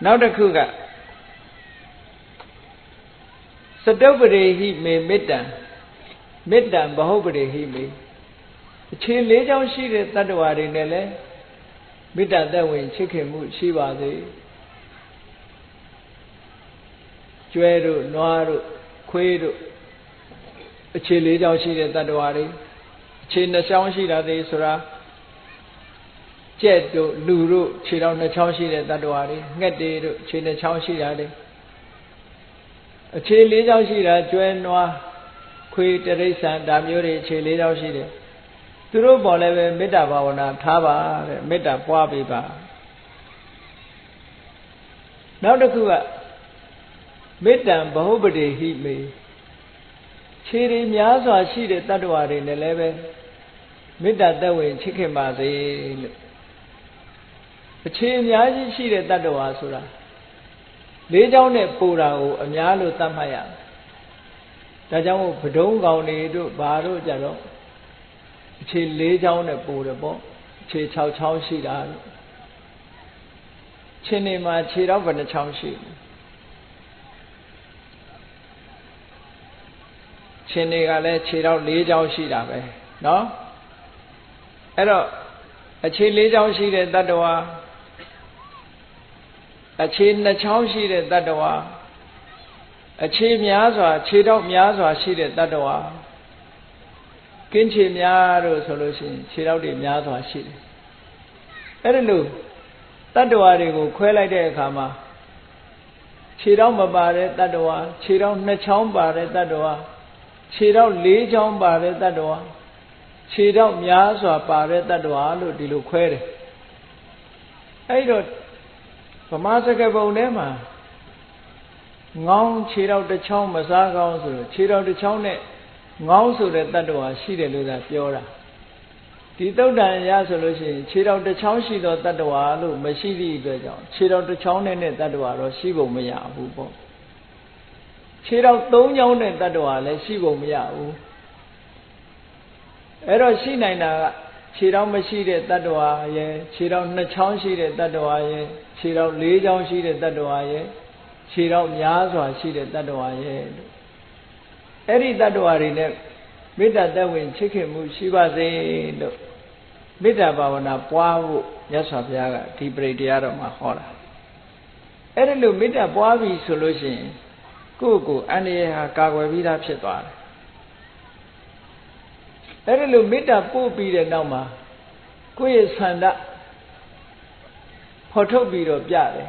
နောက်တစ်ခုကစတုပ္ပရိဟိမေမေတ္တံမေတ္တံဘဟုပရိဟိမေအခြေလေးချောင်းရှိတဲ့တတ္တဝါတွေနဲ့လည်းမေတ္တာသက်ဝင်ချစ်ခင်မှုရှိပါစေကျွဲတို့နွားတို့ခွေးတို့အခြေလေးချောင်းရှိတဲ့တတ္တဝါတွေအခြေနှစ်ချောင်းရှိတာတွေဆိုတာကြက်တို့လူတို့ခြေထောက်နှစ်ချောင်းရှိတဲ့တတ္တဝါတွေငှက်တွေတို့ခြေနှစ်ချောင်းရှိတာတွေအခြေလေးချောင်းရှိတာကျွဲနွားခွေးတိရစ္ဆာန်ဒါမျိုးတွေအခြေလေးချောင်းရှိတယ်သူတို့ပေါ်လည်းပဲမေတ္တာဘာဝနာထားပါတဲ့မေတ္တာပွားပေးပါနောက်တစ်ခုကမေတ္တံဘဟုပတိဟိမေခြေတွေများစွာရှိတဲ့တတ္တဝါတွေနဲ့လည်းပဲမေတ္တာသက်ဝင်ချစ်ခင်ပါစေလို့အခြေအများကြီးရှိတဲ့တတ္တဝါဆိုတာလေးချောင်းနဲ့ပူတာကိုအများလို့သတ်မှတ်ရတယ်ဒါကြောင့်ဘဒုံကောင်တွေတို့ဘာတို့ကြတော့အခြေလေးချောင်းနဲ့ပူတယ်ပေါ့အခြေ6ချောင်းရှိတာလို့ခြေနေမှာခြေတော့ဘယ်နှချောင်းရှိခြေနေကလည်းခြေတော့4ချောင်းရှိတာပဲเนาะအဲ့တော့အခြေ4ချောင်းရှိတဲ့တတ္တဝါအခြေ2ချောင်းရှိတဲ့တတ္တဝါအခြေများစွာခြေတော့များစွာရှိတဲ့တတ္တဝါကင်းခြေများတို့ဆိုလို့ရှိရင်ခြေတော့တွေများစွာရှိတယ်အဲ့ဒီလိုတတ္တဝါတွေကိုခွဲလိုက်တဲ့အခါမှာခြေတော့မပါတဲ့တတ္တဝါခြေတော့2ချောင်းပါတဲ့တတ္တဝါခြေတော့4ချောင်းပါတဲ့တတ္တဝါခြေတော့များစွာပါတဲ့တတ္တဝါလို့ဒီလိုခွဲတယ်အဲ့တော့ဗမာစကားပုံထဲမှာငေါင်းခြေတော့တစ်ချောင်းမစားကောင်းဆိုတော့ခြေတော့တစ်ချောင်းနဲ့ငေါင်းဆိုတဲ့တတ္တဝါရှိတယ်လို့သာပြောတာဒီသုတ်တန်ရဆိုလို့ရှိရင်ခြေတော့တစ်ချောင်းရှိသောတတ္တဝါလို့မရှိသည့်အတွက်ကြောင့်ခြေတော့တစ်ချောင်းနဲ့တတ္တဝါတော့ရှိဖို့မရဘူးပေါ့ခြေတော့3ချောင်းနဲ့တတ္တဝါလည်းရှိဖို့မရဘူးအဲ့တော့ရှိနိုင်တာကခြေတော့မရှိတဲ့တတ္တဝါရဲ့ခြေတော့2ချောင်းရှိတဲ့တတ္တဝါရဲ့ခြေတော့4ချောင်းရှိတဲ့တတ္တဝါရဲ့ခြေတော့များစွာရှိတဲ့တတ္တဝါရဲ့အဲ့ဒီတတ္တဝါတွေနဲ့မေတ္တာသက်ဝင်ချစ်ခင်မှုရှိပါစေလို့မေတ္တာဘာဝနာပွားဖို့မြတ်စွာဘုရားကဒီပရိတရားတော်မှာဟောတာအဲ့ဒီလိုမေတ္တာပွားပြီဆိုလို့ရှိရင်ကိုယ့်ကိုယ်အန္တရာယ်ဟာကာကွယ်ပြီးသားဖြစ်သွားတယ်အဲ့ဒီလိုမေတ္တာပို့ပြီးတဲ့နောက်မှာကိုယ့်ရဲ့ဆန္ဒဖော်ထုတ်ပြီးတော့ပြတယ်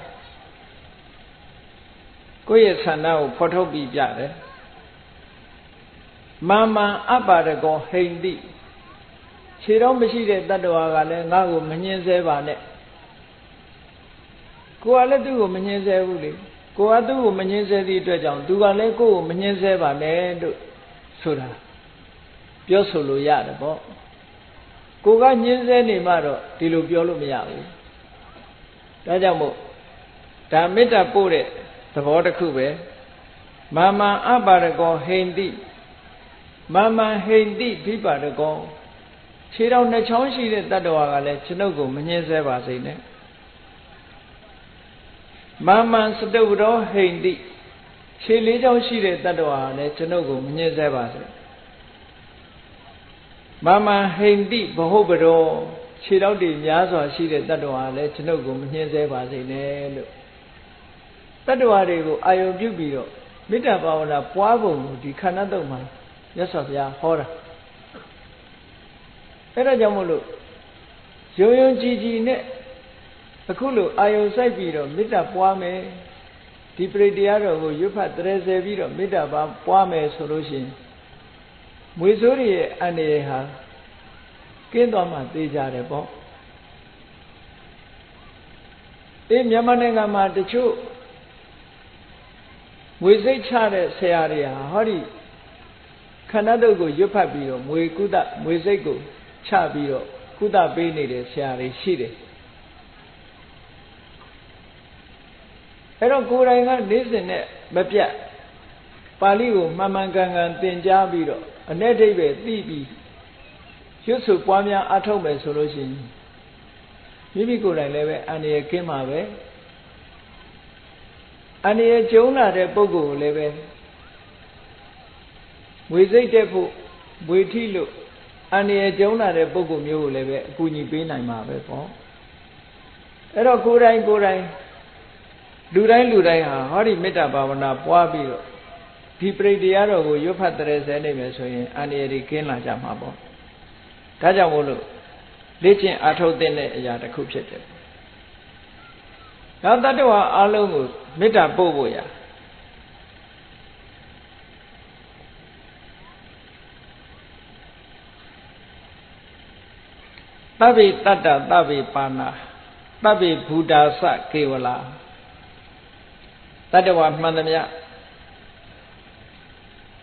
ကိုယ့်ရဲ့ဆန္ဒကိုဖော်ထုတ်ပြီးပြတယ်မာမံအပ္ပါဒကောဟိန္တိခြေတော့မရှိတဲ့တတ္တဝါကလည်းငါ့ကိုမညှင်းဆဲပါနဲ့ကိုယ်ကလည်းသူ့ကိုမညှင်းဆဲဘူးလေကိုယ်ကသူ့ကိုမညှင်းဆဲသည့်အတွက်ကြောင့်သူကလည်းကိုယ့်ကိုမညှင်းဆဲပါနဲ့လို့ဆိုတာပြောဆိုလို့ရတယ်ပေါ့ကိုကညှင်းဆဲနေမှတော့ဒီလိုပြောလို့မရဘူးဒါကြောင့်မို့ဒါမေတ္တာပို့တဲ့သဘောတစ်ခုပဲမာမံအပ္ပါဒကောဟိန္တိမာမံဟိန္တိဘိပါဒကောခြေတော်2ချောင်းရှိတဲ့တတ္တဝါကလည်းကျွန်ုပ်ကိုမညှင်းဆဲပါစေနဲ့မာမံစတုပ္တောဟိန္တိခြေ4ချောင်းရှိတဲ့တတ္တဝါကလည်းကျွန်ုပ်ကိုမညှင်းဆဲပါစေမာမံဟိန္တိဘဟုပတောခြေတော်တွေများစွာရှိတဲ့တတ္တဝါကလည်းကျွန်ုပ်ကိုမညှင်းဆဲပါစေနဲ့လို့တတ္တဝါတွေကိုအာယုံပြုပြီးတော့မေတ္တာဘာဝနာပွားပုံကိုဒီခန္ဓာတုံမှာမြတ်စွာဘုရားဟောတာအဲ့ဒါကြောင့်မို့လို့ယုံယုံကြည်ကြည်နဲ့အခုလိုအာယုံစိုက်ပြီးတော့မေတ္တာပွားမယ်ဒီပရိတရားတော်ကိုရွတ်ဖတ်တရေဆယ်ပြီးတော့မေတ္တာပါပွားမယ်ဆိုလို့ရှိရင်မွေဆိုးတွေရဲ့အန္တရာယ်ဟာကင်းသွားမှသိကြတယ်ပေါ့ မြန်မာနိုင်ငံမှာတချို့ငွေစိတ်ချတဲ့ဆရာတွေဟာဟောဒီခန္ဓာတုပ်ကိုရွတ်ဖတ်ပြီးတော့ငွေစိတ်ကိုချပြီးတော့ကုသပေးနေတဲ့ဆရာတွေရှိတယ်အဲ့တော့ကိုယ်တိုင်ကနေ့စဉ်နဲ့မပြတ်ပါဠိကိုမှန်မှန်ကန်ကန်သင်ကြားပြီးတော့အ내ဒိဗ္ဗေသိပြီးရွတ်ဆိုပွားများအားထုတ်မယ်ဆိုလို့ရှိရင်မိမိကိုယ်တိုင်လည်းပဲအန္တရာယ်ကင်းမှာပဲအန္တရာယ်ကျုံလာတဲ့ပုဂ္ဂိုလ်ကိုလည်းပဲငွေစိတ်တက်ဖို့ငွေထိလို့အန္တရာယ်ကျုံလာတဲ့ပုဂ္ဂိုလ်မျိုးကိုလည်းပဲအကူအညီပေးနိုင်မှာပဲပေါ့အဲ့တော့ကိုယ်တိုင်လူတိုင်းဟာဟောဒီမေတ္တာဘာဝနာပွားပြီးတော့ဒီပရိတရားတော်ကိုရွတ်ဖတ်တဲ့ဆဲနေမယ်ဆိုရင်အန္တရာယ်တွေကင်းလာကြမှာပေါ့ဒါကြောင့်မို့လို့လေ့ကျင့်အားထုတ်တဲ့အရာတစ်ခုဖြစ်တယ်နောက်တတ္တဝါအလုံးကိုမေတ္တာပို့ဖို့ရသဗ္ဗေတတ္တသဗ္ဗေပါဏာသဗ္ဗေဘူတာစကေဝလာတတ္တဝါမှန်သမျှ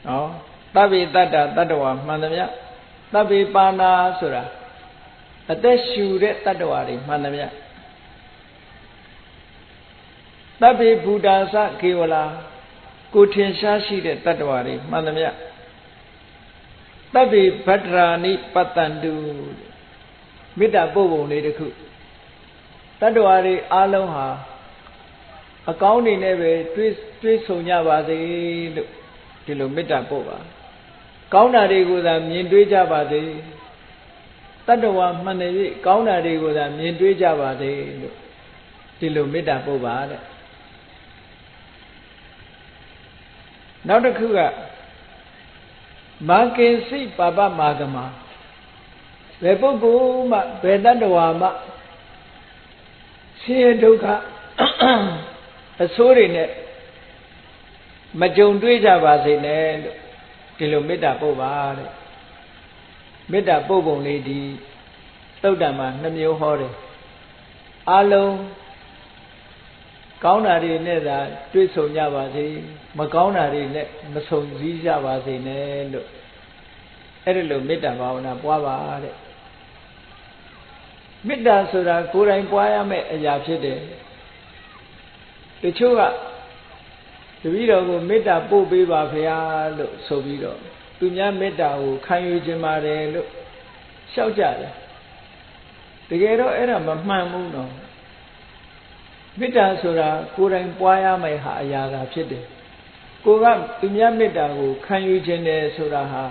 နော်သဗ္ဗေတတ္တတတ္တဝါမှန်သမျှသဗ္ဗေပါဏာဆိုတာအသက်ရှူတဲ့တတ္တဝါတွေမှန်သမျှသဗ္ဗေဘူတာစကေဝလာကိုထင်ရှားရှိတဲ့တတ္တဝါတွေမှန်သမျှသဗ္ဗေဗတ္တရာနိပတ္တန္တုမေတ္တာပို့ပုံလေးတစ်ခုတတ္တဝါတွေအားလုံးဟာအကောင်းတွေနဲ့ပဲတွေးဆုံကြပါစေလို့ဒီလိုမေတ္တာပို့ပါကောင်းတာတွေကိုသာမြင်တွေ့ကြပါစေတတ္တဝါမှန်တယ်၍ကောင်းတာတွေကိုသာမြင်တွေ့ကြပါစေလို့ဒီလိုမေတ္တာပို့ပါတဲ့နောက်တစ်ခုကမာကင်စိပါပမာကမာဘယ်ပုဂ္ဂိုလ်မှဘယ်တတ္တဝါမှဆင်းရဲဒုက္ခအဆိုးတွေနဲ့မကြုံတွေ့ကြပါစေနဲ့လို့ဒီလိုမေတ္တာပို့ပါတဲ့မေတ္တာပို့ပုံလေးဒီသုတ်တံမှာ2မျိုးဟောတယ်အလုံးကောင်းတာတွေနဲ့သာတွေ့ဆုံကြပါစေမကောင်းတာတွေနဲ့မဆုံစည်းကြပါစေနဲ့လို့အဲ့ဒီလိုမေတ္တာဘာဝနာပွားပါတဲ့မေတ္တာဆိုတာကိုယ်တိုင်ပွားရမယ့်အရာဖြစ်တယ်တချို့ကတပည့်တော်ကိုမေတ္တာပို့ပေးပါဖေဟာလို့ဆိုပြီးတော့သူများမေတ္တာကိုခံယူခြင်းပါတယ်လို့လျှောက်ကြတယ်တကယ်တော့အဲ့ဒါမမှန်ဘူးနော်မေတ္တာဆိုတာကိုယ်တိုင်ပွားရမယ့်ဟာအရာသာဖြစ်တယ်ကိုကသူများမေတ္တာကိုခံယူခြင်းတယ်ဆိုတာဟာ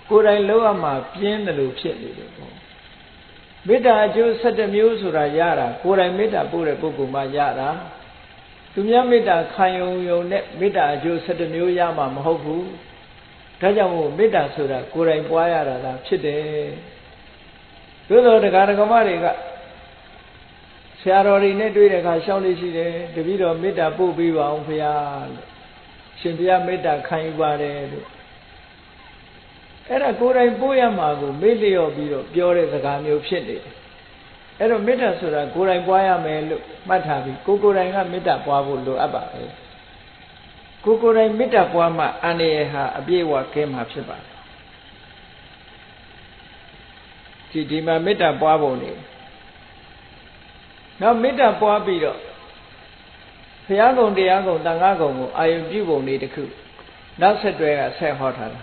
ကိုယ်တိုင်လုပ်ရမှာပြင်းတယ်လို့ဖြစ်နေတယ်ပေါ့မေတ္တာအကျိုး17မျိုးဆိုတာရတာကိုယ်တိုင်မေတ္တာပို့တဲ့ပုဂ္ဂိုလ်မှရတာသူများမေတ္တာခံယုံနဲ့မေတ္တာအကျိုး17မျိုးရမှာမဟုတ်ဘူးဒါကြောင့်မို့မေတ္တာဆိုတာကိုယ်တိုင်ပွားရတာသာဖြစ်တယ်သို့သောတရားဓမ္မတွေကဆရာတော်တွေနဲ့တွေ့တဲ့အခါရှောက်လို့ရှိတယ်တပည့်တော်မေတ္တာပို့ပေးပါအောင်ဖေဟာလို့ရှင်ဘုရားမေတ္တာခံယူပါတယ်လို့အဲ့ဒါကိုယ်တိုင်ပို့ရမှာကိုမေ့လျော့ပြီးတော့ပြောတဲ့စကားမျိုးဖြစ်နေတယ်အဲ့တော့မေတ္တာဆိုတာကိုယ်တိုင်ပွားရမယ်လို့မှတ်ထားပြီးကိုယ်တိုင်ကမေတ္တာပွားဖို့လိုအပ်ပါပဲကိုယ်တိုင်မေတ္တာပွားမှအန္တရာယ်ဟာအပြည့်အဝကင်းမှာဖြစ်ပါတယ်ဒီမှာမေတ္တာပွားပုံနေနောက်မေတ္တာပွားပြီးတော့ဘုရားကုံတရားကုံသံဃာကုံကိုအာယုပြုပုံလေးတစ်ခုနောက်ဆက်တွဲကဆက်ဟောထားတာ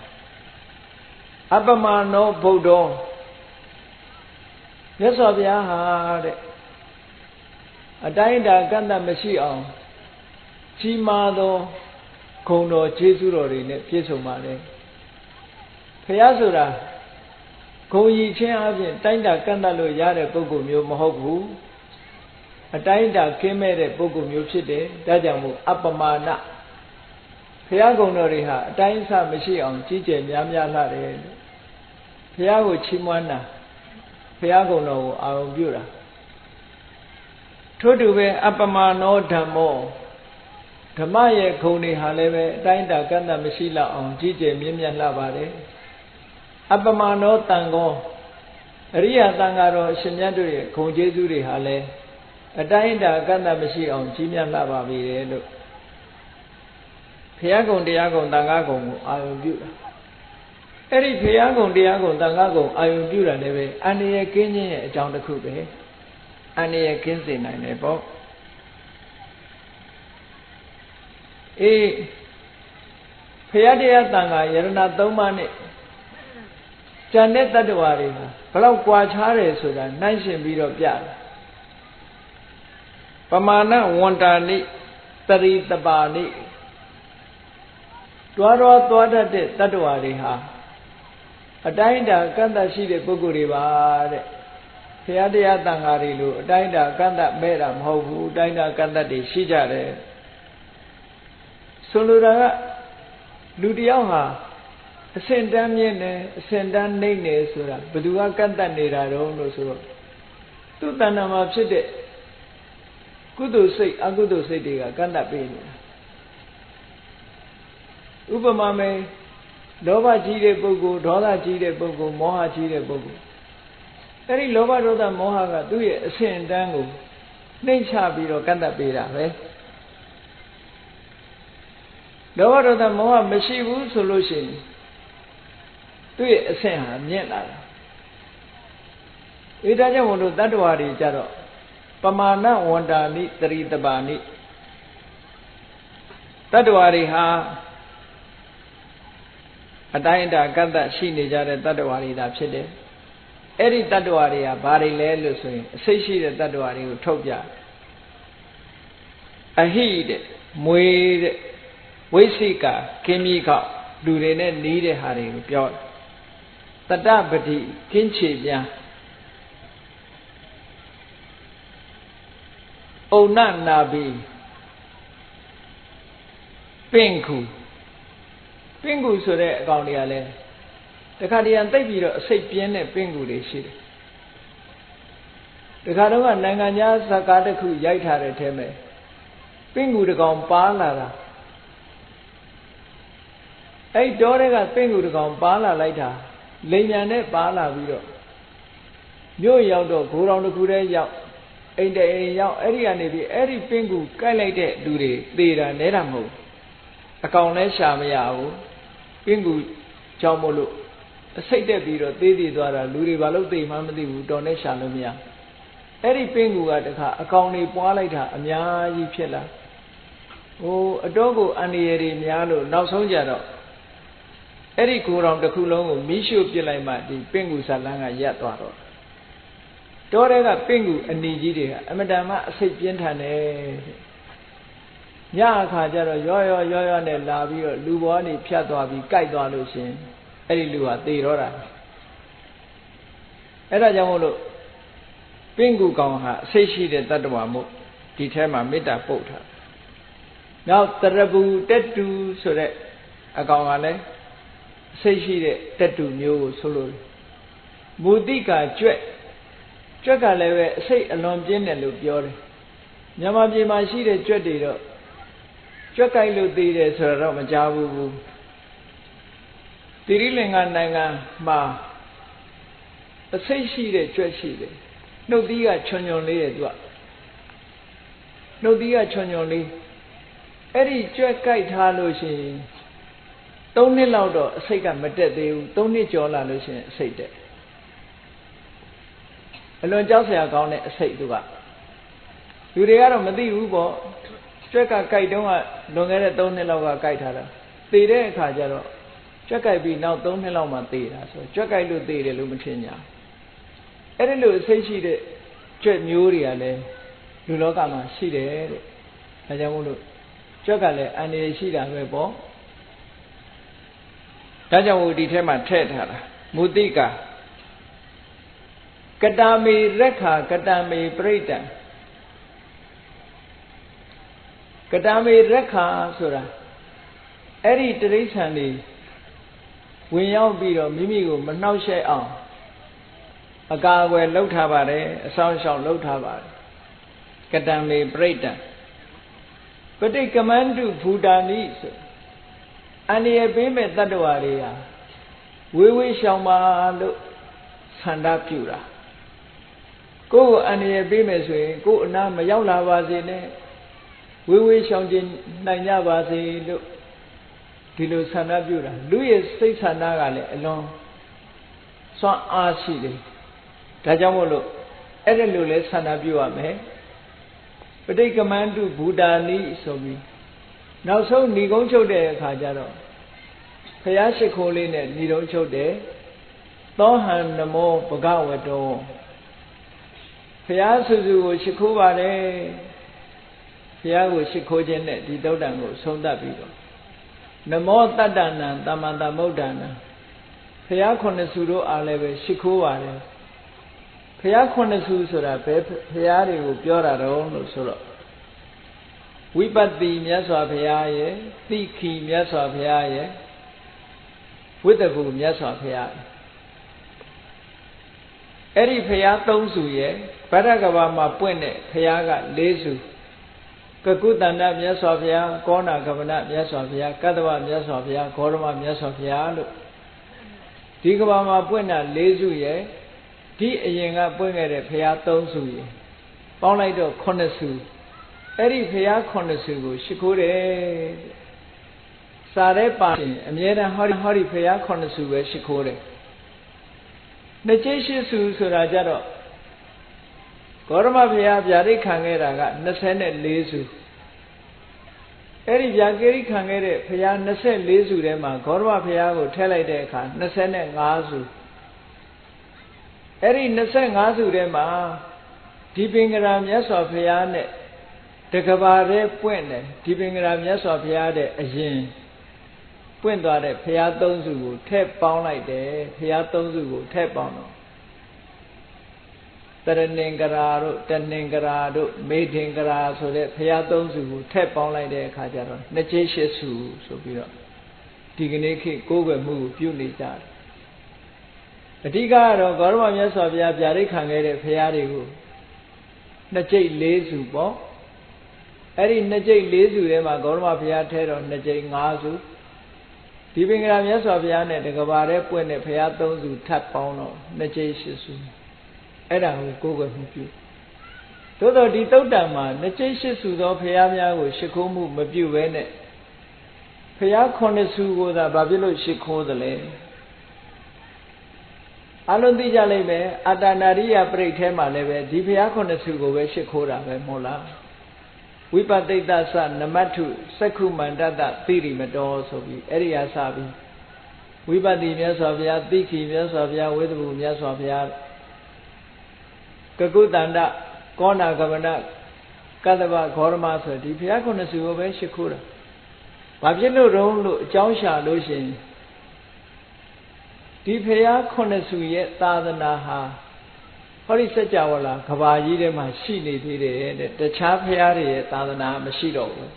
အပမနောဗုဒ္ဓောမြတ်စွာဘုရားဟာတဲ့အတိုင်းအတာကန့်သတ်မရှိအောင်ကြီးမားသောဂုဏ်တော်ကျေးဇူးတော်တွေနဲ့ပြည့်စုံပါလေဘုရားဆိုတာဂုဏ်ရည်ချင်းအပြင်တိုင်းတာကန့်သတ်လို့ရတဲ့ပုဂ္ဂိုလ်မျိုးမဟုတ်ဘူးအတိုင်းအတာကင်းမဲ့တဲ့ပုဂ္ဂိုလ်မျိုးဖြစ်တယ်ဒါကြောင့်မို့အပမာဏဘုရားဂုဏ်တော်တွေဟာအတိုင်းအဆမရှိအောင်ကြီးကျယ်များများလှတယ်ဘုရားကိုချီးမွမ်းတာဘုရားဂုဏ်တော်ကိုအာရုံပြုတာထို့တူပဲအပမာနောဓမ္မောဓမ္မရဲ့ဂုဏ်တွေဟာလည်းပဲအတိုင်းအတာကန့်သတ်မရှိလောက်အောင်ကြီးကျယ်မြင့်မြတ်လှပါတယ်အပမာနောတန်ခောအရိယသံဃာတော်အရှင်မြတ်တို့ရဲ့ဂုဏ်ကျေးဇူးတွေဟာလည်း အတိုင်းတာကန့်တတ်မရှိအောင်ကြီးမြတ်လာပါပြီလေလို့ဘုရားကုံတရားကုံသံဃာကုံကိုအာရုံပြုတာအဲ့ဒီဘုရားကုံတရားကုံသံဃာကုံအာရုံပြုတာလည်းပဲအန္တရာယ်ကင်းခြင်းရဲ့အကြောင်းတစ်ခုပဲအန္တရာယ်ကင်းစေနိုင်တယ်ပေါ့အေးဘုရားတရားသံဃာယရဏသုံးပါးနဲ့ကျန်တဲ့တတ္တဝါတွေဟာဘလောက်ကွာခြားတယ်ဆိုတာနှိုင်းရှင်ပြီးတော့ပြတယ်ပမာဏဝန္တာနိတရိတပါနိတွားသွားတတ်တဲ့တတ္တဝါတွေဟာအတိုင်းအတာကန့်သတ်ရှိတဲ့ပုဂ္ဂိုလ်တွေပါတဲ့ဘုရားတရားသံဃာတွေလိုအတိုင်းအတာကန့်သတ်မဲ့တာမဟုတ်ဘူးအတိုင်းအတာကန့်သတ်တွေရှိကြတယ်ဆိုလိုတာကလူတယောက်ဟာအစင်တန်းမြင့်တယ်အစင်တန်းနှိမ့်တယ်ဆိုတာဘယ်သူကကန့်သတ်နေတာတော့လို့ဆိုတော့သူ့တဏ္ဍာမှာဖြစ်တဲ့ကုသိုလ်စိတ်အကုသိုလ်စိတ်တွေကကန့်သတ်ပေးနေတာဥပမာမယ်လောဘကြီးတဲ့ပုဂ္ဂိုလ်ဒေါသကြီးတဲ့ပုဂ္ဂိုလ်မောဟကြီးတဲ့ပုဂ္ဂိုလ်အဲ့ဒီလောဘဒေါသမောဟကသူ့ရဲ့အဆင့်အတန်းကိုနှိမ့်ချပြီးတော့ကန့်သတ်ပေးတာပဲလောဘဒေါသမောဟမရှိဘူးဆိုလို့ရှိရင်သူ့ရဲ့အဆင့်ဟာမြင့်လာတာဒါကြောင့်မို့လို့တတ္တဝါတွေကြတော့ပမာဏဝန္တာနိတရိတပါနိတတ္တဝါတွေဟာအတိုင်းအတာကန့်သတ်ရှိနေကြတဲ့တတ္တဝါတွေဒါဖြစ်တယ်အဲ့ဒီတတ္တဝါတွေကဘာတွေလဲလို့ဆိုရင်အစိတ်ရှိတဲ့တတ္တဝါတွေကိုထုတ်ပြအဟိတဲ့မွေတဲ့ဝိသိကကင်းမြီခောက်လူတွေနဲ့နီးတဲ့ဟာတွေကိုပြောတတ္တပတိကင်းချေပြန်ဩနနာဘိပင့်ခုပင့်ကူဆိုတဲ့အကောင်တွေကလည်းတခါတည်းသိပ်ပြီးတော့အစိတ်ပြင်းတဲ့ပင့်ကူတွေရှိတယ်တခါတော့ကနိုင်ငံခြားဇာကားတစ်ခုရိုက်ထားတဲ့ထဲမှာပင့်ကူတစ်ကောင်ပါလာတာအဲ့တောတွေကပင့်ကူတစ်ကောင်ပါလာလိုက်တာလိမ်မြန်နဲ့ပါလာပြီးတော့မြို့ရောက်တော့ဂိုးတောင်တစ်ခုတည်းရောက်အိမ်တအိမ်ရောက်အဲ့ဒီကနေပြီးအဲ့ဒီပင့်ကူကိုက်လိုက်တဲ့လူတွေသေတာနဲတာမဟုတ်အကောင်လည်းရှာမရဘူးပင့်ကူကြောင့်မို့လို့အစိတ်တက်ပြီးတော့သေးသေးသွားတာလူတွေဘာလို့သိမှမသိဘူးတော်နဲ့ရှာလို့မရအဲ့ဒီပင့်ကူကတခါအကောင်တွေပွားလိုက်တာအများကြီးဖြစ်လာအတော့ကိုအန္တရာယ်တွေများလို့နောက်ဆုံးကြတော့အဲ့ဒီကိုယ်တော်တစ်ခုလုံးကိုမိရှုပစ်လိုက်မှဒီပင့်ကူဇလန်းကရပ်သွားတော့တောတဲ့ကပင့်ကူအနီကြီးတွေကအမတန်မှအစိတ်ပြင်းထန်တယ်ညအခါကျတော့ရောနဲ့လာပြီးတော့လူဘောကနေဖြတ်သွားပြီးကြိုက်သွားလို့ရှင်အဲ့ဒီလူဟာသေတော့တာအဲ့ဒါကြောင့်မို့လို့ပင့်ကူကောင်ဟာအစိတ်ရှိတဲ့တတ္တဝါမို့ဒီထဲမှာမေတ္တာပုတ်ထားနောက်တရပူတက်တူဆိုတဲ့အကောင်ကလည်းအစိတ်ရှိတဲ့တက်တူမျိုးကိုဆိုလို့မူတိကာကြွက်ကလည်းပဲအစိတ်အလွန်ပြင်းတယ်လို့ပြောတယ်မြန်မာပြည်မှာရှိတဲ့ကြွက်တွေတော့ကြွက်ကြိုက်လို့သေးတယ်ဆိုတော့မကြားဘူးတိရိလင်္ကာနိုင်ငံမှာအစိတ်ရှိတဲ့ကြွက်ရှိတယ်နှုတ်သီးကချွန်လေးရဲ့သူကနှုတ်သီးကချွန်လေးအဲ့ဒီကြွက်ကြိုက်ထားလို့ရှိရင်3နှစ်လောက်တော့အစိတ်ကမတက်သေးဘူး3နှစ်ကျော်လာလို့ရှိရင်အစိတ်တက်အလွန်ကြောက်စရာကောင်းတဲ့အစိတ်သူကလူတွေကတော့မသိဘူးပေါ့ကြွက်ကကြိုက်တုန်းကလွန်ခဲ့တဲ့3နှစ်လောက်ကကြိုက်ထားတာသေတဲ့အခါကျတော့ကြွက်ကြိုက်ပြီးနောက်3နှစ်လောက်မှသေတာဆိုကြွက်ကြိုက်လို့သေတယ်လို့မထင်ကြအဲ့ဒီလိုအစိတ်ရှိတဲ့ကြွက်မျိုးတွေကလည်းလူလောကမှာရှိတယ်တဲ့ဒါကြောင့်မို့လို့ကြွက်ကလည်းအန္တရာယ်ရှိတာပဲပေါ့ဒါကြောင့်မို့ဒီထဲမှာထည့်ထားတာမုတိကာကတာမေရက်ခာကတာမေပရိတံကတာမေရက်ခာဆိုတာအဲ့ဒီတိရစ္ဆာန်တွေဝင်ရောက်ပြီးတော့မိမိကိုမနှောက်ယှက်အောင်အကာအကွယ်လုပ်ထားပါတယ်အဆောင်ရှောက်လုပ်ထားပါတယ်ကတံမေပရိတံပဋိကမန္တုဘူတာနိဆိုအန္တရာယ်ပေးမဲ့တတ္တဝါတွေဟာဝေးဝေးရှောင်ပါလို့ဆန္ဒပြုတာ ကိုယ်အန္တရာယ်ပေးမယ်ဆိုရင်ကိုယ်အနာမရောက်လာပါစေနဲ့ဝေးဝေးရှောင်ကျဉ်နိုင်ကြပါစေလို့ဒီလိုဆန္ဒပြုတာလူရဲ့စိတ်ဆန္ဒကလည်းအလွန်စွမ်းအားရှိတယ်ဒါကြောင့်မို့လို့အဲ့ဒါလိုလဲဆန္ဒပြုရမယ်ပဋိက္ခမန္တုဘူတာနိဆိုပြီးနောက်ဆုံးဏီကုန်းချုပ်တဲ့အခါကျတော့ဘုရားရှိခိုးလေးနဲ့ဏီကုန်းချုပ်တယ်သောဟံနမောဘဂဝတောဘုရားစုစုကိုရှိခိုးပါတယ်ဘုရားကိုရှိခိုးခြင်းနဲ့ဒီသုတ်တံကိုဆုံးသတ်ပြီးတော့နမောတတ္တနံသမ္မာသမ္ဗုဒ္ဓနာဘုရားခုနှစ်ဆူတို့အားလည်းပဲရှိခိုးပါတယ်ဘုရားခုနှစ်ဆူဆိုတာဘယ်ဘုရားတွေကိုပြောတာတော့လို့ဆိုတော့ဝိပတ္တိမြတ်စွာဘုရားရဲ့သိခိမြတ်စွာဘုရားရဲ့ဝိတ္တကူမြတ်စွာဘုရားအဲ့ဒီဘုရားသုံးဆူရဲ့ဗဒ္ဒကဘာမှာပွင့်တဲ့ဘုရားက၄ဆူကကုတန္တမြတ်စွာဘုရားကောဏကဗနမြတ်စွာဘုရားကတ္တဝမြတ်စွာဘုရားဂေါရမမြတ်စွာဘုရားလို့ဒီကဘာမှာပွင့်တာ၄ဆူရဲ့ဒီအရင်ကပွင့်ခဲ့တဲ့ဘုရား၃ဆူရဲ့ပေါင်းလိုက်တော့9ဆူအဲ့ဒီဘုရား9ဆူကိုရှိခိုးတယ်စာရဲပါရင်အမြဲတမ်းဟောဒီဘုရား9ဆူပဲရှိခိုးတယ်နှစ်ကျိရှစ်ဆူဆိုတာကြတော့ဂေါရမဘုရားဗျာဒိတ်ခံခဲ့တာက24ဆူအဲ့ဒီဗျာကိရိခံခဲ့တဲ့ဘုရား24ဆူထဲမှာဂေါရမဘုရားကိုထည့်လိုက်တဲ့အခါ25ဆူအဲ့ဒီ25ဆူထဲမှာဒီပင်ကရာမြတ်စွာဘုရားနဲ့တကဘာတဲ့ပွင့်တယ်ဒီပင်ကရာမြတ်စွာဘုရားတဲ့အရင်ပွင့်သွားတဲ့ဘုရား၃ဆူကိုထည့်ပေါင်းလိုက်တယ်ဘုရား၃ဆူကိုထည့်ပေါင်းတော့တရဏင်္ဂရာတို့တဏင်္ဂရာတို့မေထင်္ဂရာဆိုတဲ့ဘုရား၃ဆူကိုထည့်ပေါင်းလိုက်တဲ့အခါကျတော့နှစ်ကျိရှစ်ဆူဆိုပြီးတော့ဒီကနေ့ခေတ်ကိုးကွယ်မှုကိုပြုနေကြတယ်အဓိကကတော့ဂေါရမမြတ်စွာဘုရားဗျာဒိတ်ခံခဲ့တဲ့ဘုရားတွေကိုနှစ်ကျိ၄ဆူပေါ့အဲ့ဒီနှစ်ကျိ၄ဆူထဲမှာဂေါရမဘုရားထဲတော့နှစ်ကျိ၅ဆူဒီပင်ကရာမြတ်စွာဘုရားနဲ့တကဘာတဲ့ပွင့်တဲ့ဘုရား၃ဆူထပ်ပေါင်းတော့နှစ်ကျိ၈ဆူအဲ့ဒါကိုကိုယ်ကွယ်မှုပြုသို့တော့ဒီသုတ်တံမှာနှစ်ကျိ၈ဆူသောဘုရားများကိုရှိခိုးမှုမပြုဘဲနဲ့ဘုရား9ဆူကိုသာဘာဖြစ်လို့ရှိခိုးသလဲအလုံးသိကြလိမ့်မယ်အတ္တနာရိယပြိဋ္ဌဲမှာလည်းပဲဒီဘုရား9ဆူကိုပဲရှိခိုးတာပဲမဟုတ်လားဝိပတိတ္တသနမတ္ထုစက္ခုမန္တတသိရိမတောဆိုပြီးအဲ့ဒီဟာစပြီးဝိပတ္တိမြတ်စွာဘုရားသိခိမြတ်စွာဘုရားဝိတ္တဘူမြတ်စွာဘုရားကကုတန္တကောဏကဗနကတ္တဗဂေါရမဆိုဒီဘုရား9ဆူကိုပဲရှိခိုးတာဘာဖြစ်လို့တုံးလို့အကြောင်းရှာလို့ရှိရင်ဒီဘုရား9ဆူရဲ့သာသနာဟာဟောဒီစัจ java လာကဘာကြီးထဲမှာရှိနေသေးတယ်တဲ့တခြားဘုရားတွေရဲ့သာသနာမရှိတော့ဘူး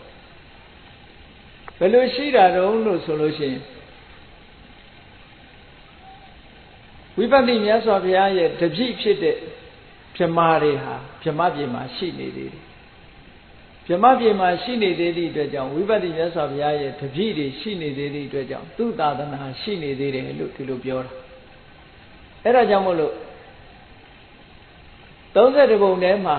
ဘယ်လိုရှိတာတုံးလို့ဆိုလို့ရှိရင်ဝိပဿနာမြတ်စွာဘုရားရဲ့တပည့်ဖြစ်တဲ့ဗြဟ္မာတွေဟာဗြဟ္မပြေမှာရှိနေသေးတယ်ဗြဟ္မပြေမှာရှိနေသေးသည့်အတွက်ကြောင့်ဝိပဿနာမြတ်စွာဘုရားရဲ့တပည့်တွေရှိနေသေးသည့်အတွက်ကြောင့်သူ့သာသနာရှိနေသေးတယ်လို့ဒီလိုပြောတာအဲ့ဒါကြောင့်မို့လို့30ပုံထဲမှာ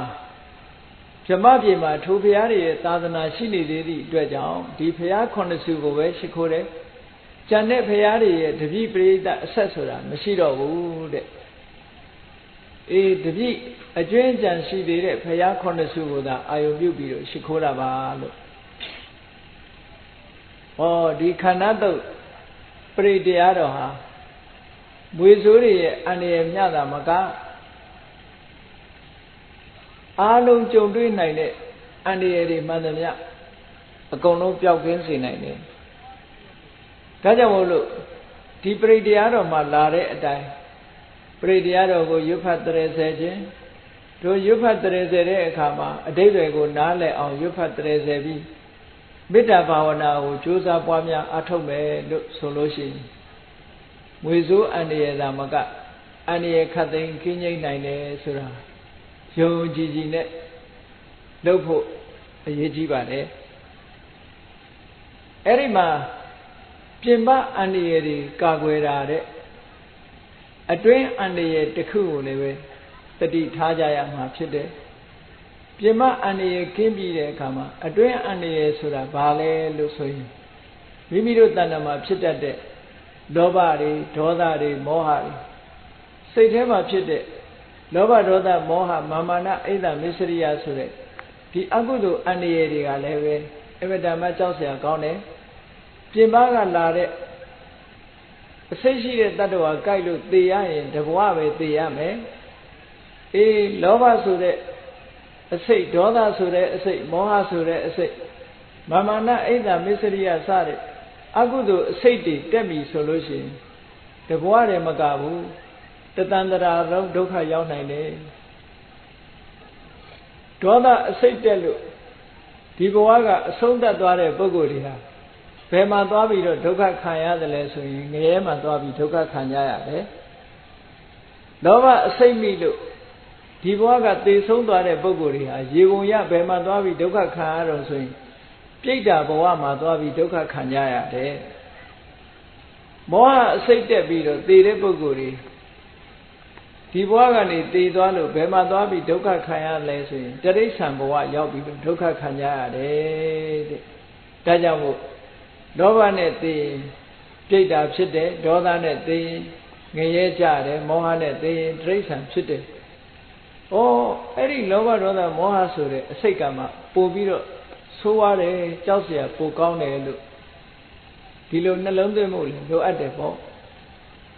ဗြဟ္မပြေမှာထိုဘုရားတွေရဲ့သာသနာရှိနေသေးသည့်အတွက်ကြောင့်ဒီဘုရား9ဆူကိုပဲရှိခိုးတယ်ကျန်တဲ့ဘုရားတွေရဲ့တပည့်ပရိသတ်အဆက်ဆိုတာမရှိတော့ဘူးတဲ့အေးတပည့်အကျွင်းကြံရှိသေးတဲ့ဘုရား9ဆူကိုသာအာယုပြုပြီးတော့ရှိခိုးတာပါလို့ဟောဒီခန္ဓာတုတ်ပရိတရားတော်ဟာမွေဆိုးတွေရဲ့အန္တရာယ်မြတာမကအားလုံးကြုံတွေ့နိုင်တဲ့အန္တရာယ်တွေမှန်သမျှအကုန်လုံးပျောက်ကင်းစေနိုင်တယ်ဒါကြောင့်မို့လို့ဒီပရိတရားတော်မှာလာတဲ့အတိုင်းပရိတရားတော်ကိုရွတ်ဖတ်တရေဆဲခြင်းတို့ရွတ်ဖတ်တရေဆဲတဲ့အခါမှာအတိတ်တွေကိုနားလည်အောင်ရွတ်ဖတ်တရေဆဲပြီးမေတ္တာဘာဝနာကိုကြိုးစားပွားများအားထုတ်မယ်လို့ဆိုလို့ရှိရင်မွေဆိုးအန္တရာယ်သာမကအန္တရာယ်ခတ်သိမ်းကင်းငြိမ်းနိုင်တယ်ဆိုတာယုံကြည်ကြည်နဲ့လုပ်ဖို့အရေးကြီးပါတယ်အဲ့ဒီမှာပြင်ပအန္တရာယ်တွေကာကွယ်တာတဲ့အတွင်းအန္တရာယ်တစ်ခုကိုလည်းပဲ တတိထားကြရမှာဖြစ်တယ်ပြင်မအန္တရာယ်ကင်းပြီးတဲ့အခါမှာအတွင်းအန္တရာယ်ဆိုတာဘာလဲလို့ဆိုရင်မိမိတို့တဏ္ဍာမှာဖြစ်တတ်တဲ့လောဘတွေဒေါသတွေမောဟတွေစိတ်ထဲမှာဖြစ်တဲ့လောဘဒေါသမောဟမာမာနအိဒါမစ္စရိယဆိုတဲ့ဒီအကုသိုလ်အန္တရာယ်တွေကလည်းပဲအမတန်မှကြောက်စရာကောင်းတယ်ပြင်ပကလာတဲ့အစိတ်ရှိတဲ့တ attva ကြိုက်လို့သေရရင်တဘဝပဲသေရမယ်အေးလောဘဆိုတဲ့အစိတ်ဒေါသဆိုတဲ့အစိတ်မောဟဆိုတဲ့အစိတ်မာမာနအိဒါမစ္စရိယစတဲ့အကုသိုလ်အစိတ်တွေတက်ပြီဆိုလို့ရှိရင်တဘဝတည်းမကဘူးတတန္တရာလုံးဒုက္ခရောက်နိုင်တယ်ဒေါသအစိတ်တက်လို့ဒီဘဝကအဆုံးသတ်သွားတဲ့ပုဂ္ဂိုလ်တွေဟာဘယ်မှာသွားပြီးတော့ဒုက္ခခံရတယ်လဲဆိုရင်ငရဲမှာသွားပြီးဒုက္ခခံကြရတယ်လောဘအစိတ်မိလို့ဒီဘဝကသေဆုံးသွားတဲ့ပုဂ္ဂိုလ်တွေဟာရေကုန်ရဘယ်မှာသွားပြီးဒုက္ခခံရတော့ဆိုရင်ပြိတ္တာဘဝမှာသွားပြီးဒုက္ခခံကြရတယ်မောဟအစိတ်တက်ပြီးတော့သေတဲ့ပုဂ္ဂိုလ်တွေဒီဘဝကနေသေသွားလို့ဘယ်မှာသွားပြီးဒုက္ခခံရလဲဆိုရင်တိရစ္ဆာန်ဘဝရောက်ပြီးဒုက္ခခံကြရတယ်တဲ့ဒါကြောင့်မို့လောဘနဲ့သေရင်ပြိတ္တာဖြစ်တယ်ဒေါသနဲ့သေရင်ငရဲကြတယ်မောဟနဲ့သေရင်တိရစ္ဆာန်ဖြစ်တယ်ဩအဲ့ဒီလောဘဒေါသမောဟဆိုတဲ့အစိတ်ကမှပို့ပြီးတော့ဆိုးရတယ်ကြောက်เสียပိုကောင်းတယ်လို့ဒီလိုနှလုံးသွင်းမှုလိုအပ်တယ်ပေါ့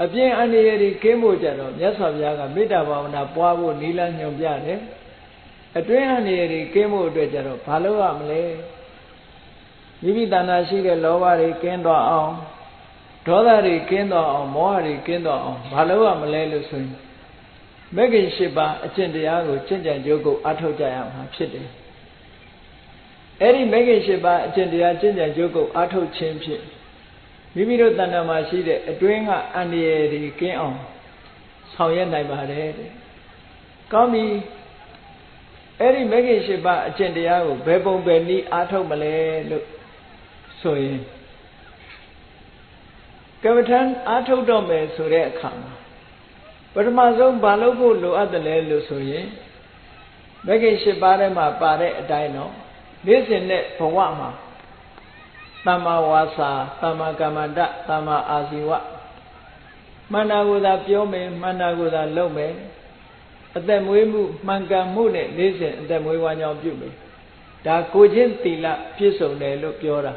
အပြင်းအန္တရာယ်တွေကင်းဖို့ကြတော့မြတ်စွာဘုရားကမေတ္တာဘာဝနာပွားဖို့နိလညွှန်ပြတယ်အတွင်းအန္တရာယ်တွေကင်းဖို့အတွက်ကြတော့ဘာလုပ်ရမလဲမိမိတဏ္ဍာရှိတဲ့လောဘတွေကင်းသွားအောင်ဒေါသတွေကင်းသွားအောင်မောဟတွေကင်းသွားအောင်ဘာလုပ်ရမလဲလို့ဆိုရင်မဂ္ဂင်၈ပါးအကျင့်တရားကိုကျင့်ကြံကြိုးကုပ်အားထုတ်ကြရမှာဖြစ်တယ်အဲ့ဒီမဂ္ဂင်၈ပါးအကျင့်တရားကျင့်ကြံကြိုးကုပ်အားထုတ်ခြင်းဖြင့်မိမိတို့တဏ္ဍာမှာရှိတဲ့အတွင်းကအန္တရာယ်တွေကင်းအောင်ဆောင်ရွက်နိုင်ပါတယ်တဲ့ကောင်းပြီအဲ့ဒီမဂ္ဂင်၈ပါးအကျင့်တရားကိုဘယ်ပုံပဲနည်းအားထုတ်မလဲလို့ဆိုရင်ကမ္မထံအားထုတ်တော့မယ်ဆိုတဲ့အခါမှာပထမဆုံးဘာလုပ်ဖို့လိုအပ်တယ်လဲလို့ဆိုရင်မဂ္ဂင်၈ပါးထဲမှာပါတဲ့အတိုင်းတော့နေ့စဉ်နဲ့ဘဝမှာသမ္မာဝါစာသမ္မာကမ္မန္တသမ္မာအာဇီဝမှန်တာကိုသာပြောမယ်မှန်တာကိုသာလုပ်မယ်အသက်မွေးမှုမှန်ကန်မှုနဲ့နေ့စဉ်အသက်မွေးဝမ်းကြောင်းပြုမယ်ဒါကိုချင်းသီလပြည့်စုံတယ်လို့ပြောတာ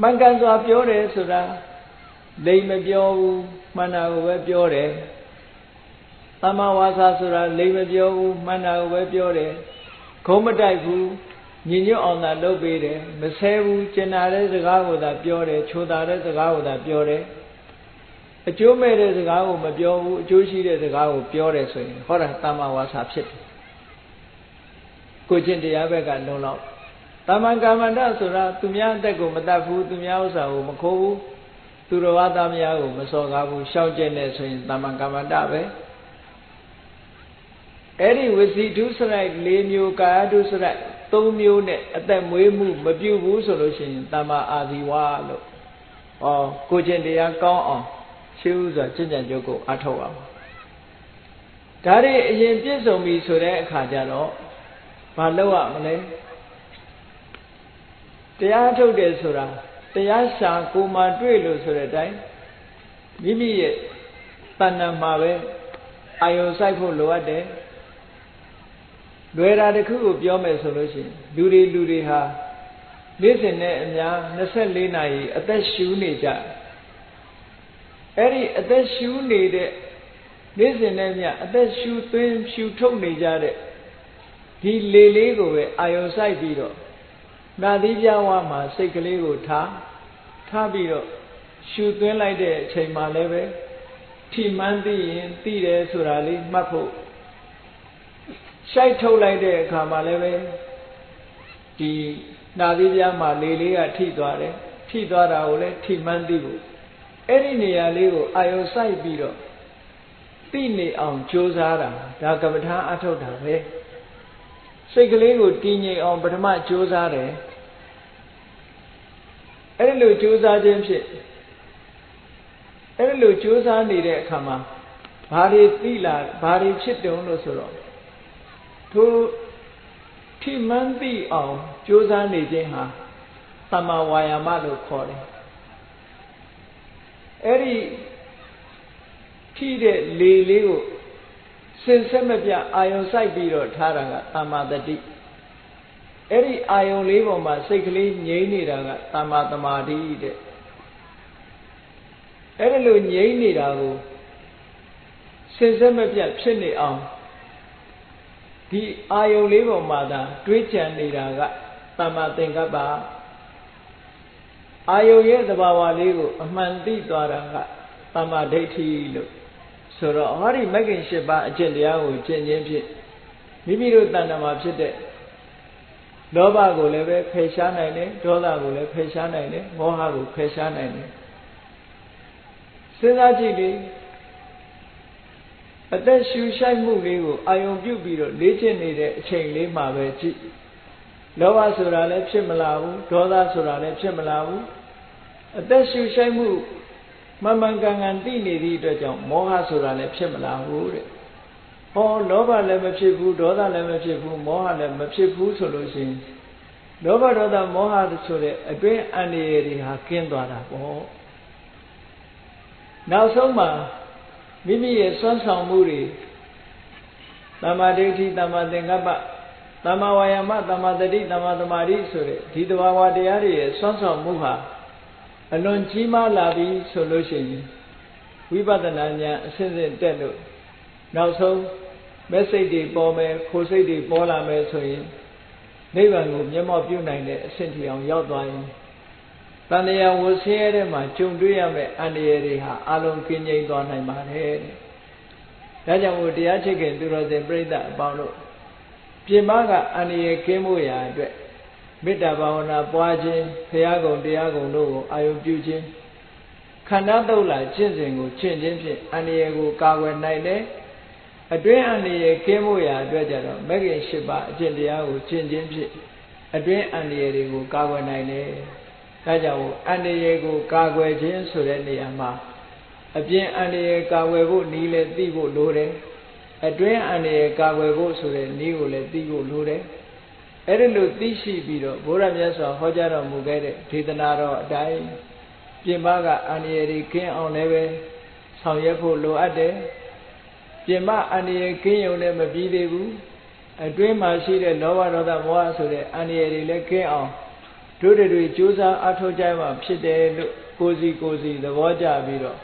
မှန်ကန်စွာပြောတယ်ဆိုတာလိမ်မပြောဘူးမှန်တာကိုပဲပြောတယ်သမ္မာဝါစာဆိုတာလိမ်မပြောဘူးမှန်တာကိုပဲပြောတယ်ခုံးမတိုက်ဘူးညီညွတ်အောင်သာလုပ်ပေးတယ်မဆဲဘူးကျင်နာတဲ့စကားကိုသာပြောတယ်ချိုတာတဲ့စကားကိုသာပြောတယ်အကျိုးမဲ့တဲ့စကားကိုမပြောဘူးအကျိုးရှိတဲ့စကားကိုပြောတယ်ဆိုရင်ဟောတာသမ္မာဝါစာဖြစ်တယ်ကိုကျင့်တရားဘက်ကလုံလောက်သမ္မာကမ္မန္တဆိုတာသူများအသက်ကိုမတတ်ဘူးသူများဥစ္စာကိုမခိုးဘူးသူတော်ဘာသားများကိုမစော်ကားဘူးရှောင်ကျဉ်နေဆိုရင်သမ္မာကမ္မန္တပဲအဲ့ဒီဝစီဒုစရိုက်၄မျိုးကာယဒုစရိုက်၃မျိုးနဲ့အသက်မွေးမှုမပြုဘူးဆိုလို့ရှိရင်သမ္မာအာဇီဝလို့ကိုကျင့်တရားကောင်းအောင်ရှင်းဥစွာကျင့်ကြံကြိုးကိုအားထုတ်အောင်ဒါတွေအရင်ပြည့်စုံပြီဆိုတဲ့အခါကျတော့ဘာလုပ်ရမလဲတရားထုတ်တယ်ဆိုတာတရားရှာကိုမှတွေ့လို့ဆိုတဲ့အတိုင်းမိမိရဲ့တဏ္ဍာမှာပဲအာယုံစိုက်ဖို့လိုအပ်တယ်လွယ်တာတစ်ခုကိုပြောမယ်ဆိုလို့ရှိရင်လူတွေဟာနေ့စဉ်နဲ့အများ24နာရီအသက်ရှူနေကြအဲ့ဒီအသက်ရှူနေတဲ့နေ့စဉ်နဲ့မြအသက်ရှူသွင်းရှူထုတ်နေကြတဲ့ဒီလေလေးကိုပဲအာယုံစိုက်ပြီးတော့နာသီးပြဝါမှာစိတ်ကလေးကိုထားပြီးတော့ရှူသွင်းလိုက်တဲ့အချိန်မှလည်းပဲထိမှန်းသိရင်သိတယ်ဆိုတာလေးမှတ်ဖို့ရှိုက်ထုတ်လိုက်တဲ့အခါမှာလည်းပဲဒီနာသီးပြမှာလေလေးကထိသွားတယ်ထိသွားတာကိုလည်းထိမှန်းသိဖို့အဲ့ဒီနေရာလေးကိုအာယုံစိုက်ပြီးတော့သိနေအောင်ကြိုးစားတာဒါကမ္မထာအထုတ်တာပဲစိတ်ကလေးကိုတည်ငြိမ်အောင်ပထမကြိုးစားတယ်အဲ့ဒီလိုကြိုးစားခြင်းဖြင့်အဲ့ဒီလိုကြိုးစားနေတဲ့အခါမှာ ဘာတွေသိလာဘာတွေဖြစ်တုံးလို့ဆိုတော့ထိုထိမှန်းသိအောင်ကြိုးစားနေခြင်းဟာသမ္မာဝါယာမလို့ခေါ်တယ်အဲ့ဒီထိတဲ့လေလေးကိုစင်ဆက်မပြအာယုံစိုက်ပြီးတော့ထားတာကသမ္မာတတိအဲ့ဒီအာယုံလေးပေါ်မှာစိတ်ကလေးငြိမ့်နေတာကသမ္မာသမာဓိတဲ့အဲ့ဒီလိုငြိမ့်နေတာကိုစင်ဆက်မပြဖြစ်နေအောင်ဒီအာယုံလေးပေါ်မှာသာတွေးကြံနေတာကသမ္မာသင်္ကပ္ပအာယုံရဲ့သဘာဝလေးကိုအမှန်သိသွားတာကသမ္မာဒိဋ္ဌိလို့ဆိုတော့ဟောဒီမဂ္ဂင်၈ပါးအကျင့်တရားကိုကျင့်ခြင်းဖြင့်မိမိတို့တဏ္ဍာမှာဖြစ်တဲ့လောဘကိုလည်းပဲဖယ်ရှားနိုင်တယ်ဒေါသကိုလည်းဖယ်ရှားနိုင်တယ်မောဟကိုဖယ်ရှားနိုင်တယ်စဉ်းစားကြည့်လေအသက်ရှူရှိုက်မှုလေးကိုအာယုံပြုပြီးတော့လေ့ကျင့်နေတဲ့အချိန်လေးမှာပဲကြည့်လောဘဆိုတာလည်းဖြစ်မလာဘူးဒေါသဆိုတာလည်းဖြစ်မလာဘူးအသက်ရှူရှိုက်မှုမှန်မှန်ကန်ကန်သိနေသည့်အတွက်ကြောင့်မောဟဆိုတာလည်းဖြစ်မလာဘူးတဲ့ဟောလောဘလည်းမဖြစ်ဘူးဒေါသလည်းမဖြစ်ဘူးမောဟလည်းမဖြစ်ဘူးဆိုလို့ရှိရင်လောဘဒေါသမောဟဆိုတဲ့အတွင်းအန္တရာယ်တွေဟာကင်းသွားတာပေါ့နောက်ဆုံးမှာမိမိရဲ့စွမ်းဆောင်မှုတွေသမ္မာဒိဋ္ဌိသမ္မာသင်္ကပ္ပသမ္မာဝါယာမသမ္မာတတိသမ္မာသမာဓိဆိုတဲ့ဒီသဘာဝတရားတွေရဲ့စွမ်းဆောင်မှုဟာအလွန်ကြီးမားလာပြီဆိုလို့ရှိရင်ဝိပဿနာဉာဏ်အစဉ်စဉ်တက်လို့နောက်ဆုံးမဲ့စိတ်တွေပေါ်မယ်ခိုးစိတ်တွေပေါ်လာမယ်ဆိုရင်နိဗ္ဗာန်ကိုမျက်မှောက်ပြုနိုင်တဲ့အဆင့်ထိအောင်ရောက်သွားရင်တဏှာဝဆင်းရဲတဲ့မှာကြုံတွေ့ရမယ့်အန္တရာယ်တွေဟာအလုံးကင်းငြိမ်းသွားနိုင်ပါတယ်တဲ့ဒါကြောင့်မို့တရားချစ်ခင်သူတော်စင်ပြိဿအပေါင်းတို့ပြင်ပကအန္တရာယ်ကင်းဖို့ရာအတွက်မေတ္တာဘာဝနာပွားခြင်းဘုရားကုံတရားကုံတို့ကိုအာယုပြုခြင်းခန္ဓာတုတ်လာကျင့်စဉ်ကိုကျင့်ခြင်းဖြင့်အန္တရာယ်ကိုကာကွယ်နိုင်တယ်အတွင်းအန္တရာယ်ကင်းဖို့ရာအတွက်ကြတော့မဂ္ဂင်၈ပါးအကျင့်တရားကိုကျင့်ခြင်းဖြင့်အတွင်းအန္တရာယ်တွေကိုကာကွယ်နိုင်တယ်ဒါကြောင့်အန္တရာယ်ကိုကာကွယ်ခြင်းဆိုတဲ့နေရာမှာအပြင်အန္တရာယ်ကာကွယ်ဖို့နည်းလည်းသိဖို့လိုတယ်အတွင်းအန္တရာယ်ကာကွယ်ဖို့ဆိုတဲ့နည်းကိုလည်းသိဖို့လိုတယ်အဲ့ဒီလိုသိရှိပြီးတော့ဘုရားမြတ်စွာဟောကြားတော်မူခဲ့တဲ့ဒေသနာတော်အတိုင်းပြင်ပကအန္တရာယ်တွေကင်းအောင်လည်းပဲဆောင်ရွက်ဖို့လိုအပ်တယ်ပြင်ပအန္တရာယ်ကင်းရုံနဲ့မပြီးသေးဘူးအတွင်းမှာရှိတဲ့လောဘဒေါသမောဟဆိုတဲ့အန္တရာယ်တွေလည်းကင်းအောင်တို့တွေကြိုးစားအားထုတ်ကြမှာဖြစ်တယ်လို့ကိုယ်စီသဘောကျပြီးတော့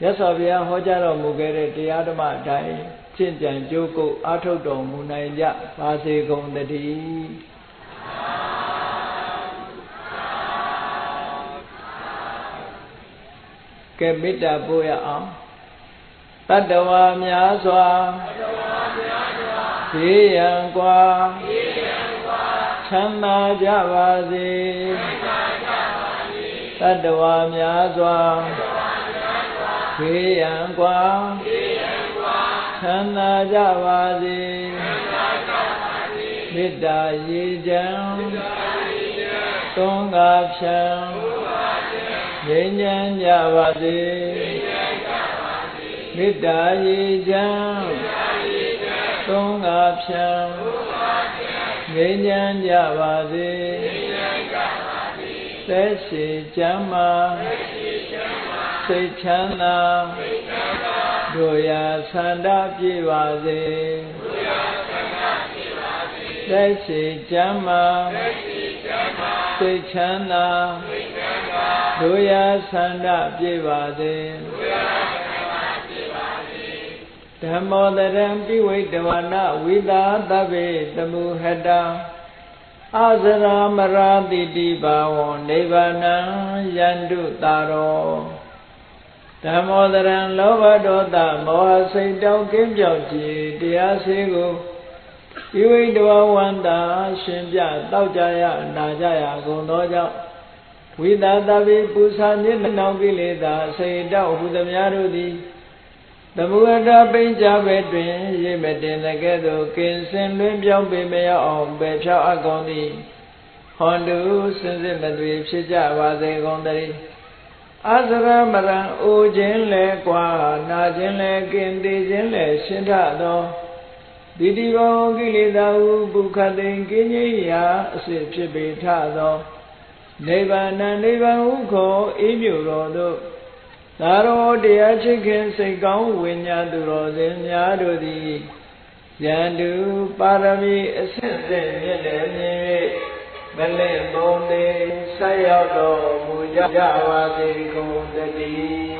မြတ်စွာဘုရားဟောကြားတော်မူခဲ့တဲ့တရားဓမ္မအတိုင်းကျင့်ကြံကြိုးကုပ်အားထုတ်တော်မူနိုင်ကြပါစေကုန်သတည်းကဲမေတ္တာပို့ရအောင်တတ္တဝါများစွာဘေးရန်ကွာချမ်းသာကြပါစေတတ္တဝါများစွာဘေးရန်ကွာချမ်းသာကြပါစေမေတ္တာရေချမ်းသုံးကားဖြံငြိမ်းချမ်းကြပါစေမေတ္တာရေချမ်းသုံးကားဖြံငြိမ်းချမ်းကြပါစေသက်ရှိချမ်းသာစိတ်ချမ်းသာတို့ရာဆန္ဒပြည့်ပါစေသက်ရှိချမ်းသာစိတ်ချမ်းသာတို့ရာဆန္ဒပြည့်ပါစေဓမ္မောတရံပိဝိတဝနာဝိသာသဗ္ဗေတမုဟတံအာဇရာမရာတိတိဘာဝံနိဗ္ဗာနံယန္တုတာရောဓမ္မောတရံလောဘဒေါသမောဟစိတ်တောင်းကင်းပြောက်ခြင်းတရားစေကိုပိဝိတဝဝန္တာရှင်ပြတောက်ကြရနာကြရကုန်သောကြောင့်ဝိသာသဗ္ဗေပူဇာညနှောင်ကိလေသာစိတ်တောက်ဟုသမျှတို့သည်သမုဟတပိဉ္စဘဲတွင်ရိမတင်တဲ့ကဲ့သို့ကင်စင်လွင်ပြောင်းပေမရအောင်ပယ်ဖြောက်အပ်ကုန်သည်ဟွန်တုစင်စစ်မသွေဖြစ်ကြပါစေကုန်တည်း အာသရမရံအိုခြင်းလဲကွာနာခြင်းလဲကင်တည်ခြင်းလဲရှင်းထသောဒီတိဘောကိလေသာဟုပုခတ်သိင်ကင်းကြီးရာအစစ်ဖြစ်ပေထသောနိဗ္ဗာန်နိဗ္ဗာန်ဟုခေါ်အေးမြူတော်သို့သာရောတရားချစ်ခင်စိတ်ကောင်းဝိညာသူတော်စင်များတို့သည်ယန္တုပါရမီအစစ်စစ်မြင့်တယ်မြင်၍မလင့်ဘုံသေးဆက်ရောက်တော်မူကြပါစေကုန်သတည်း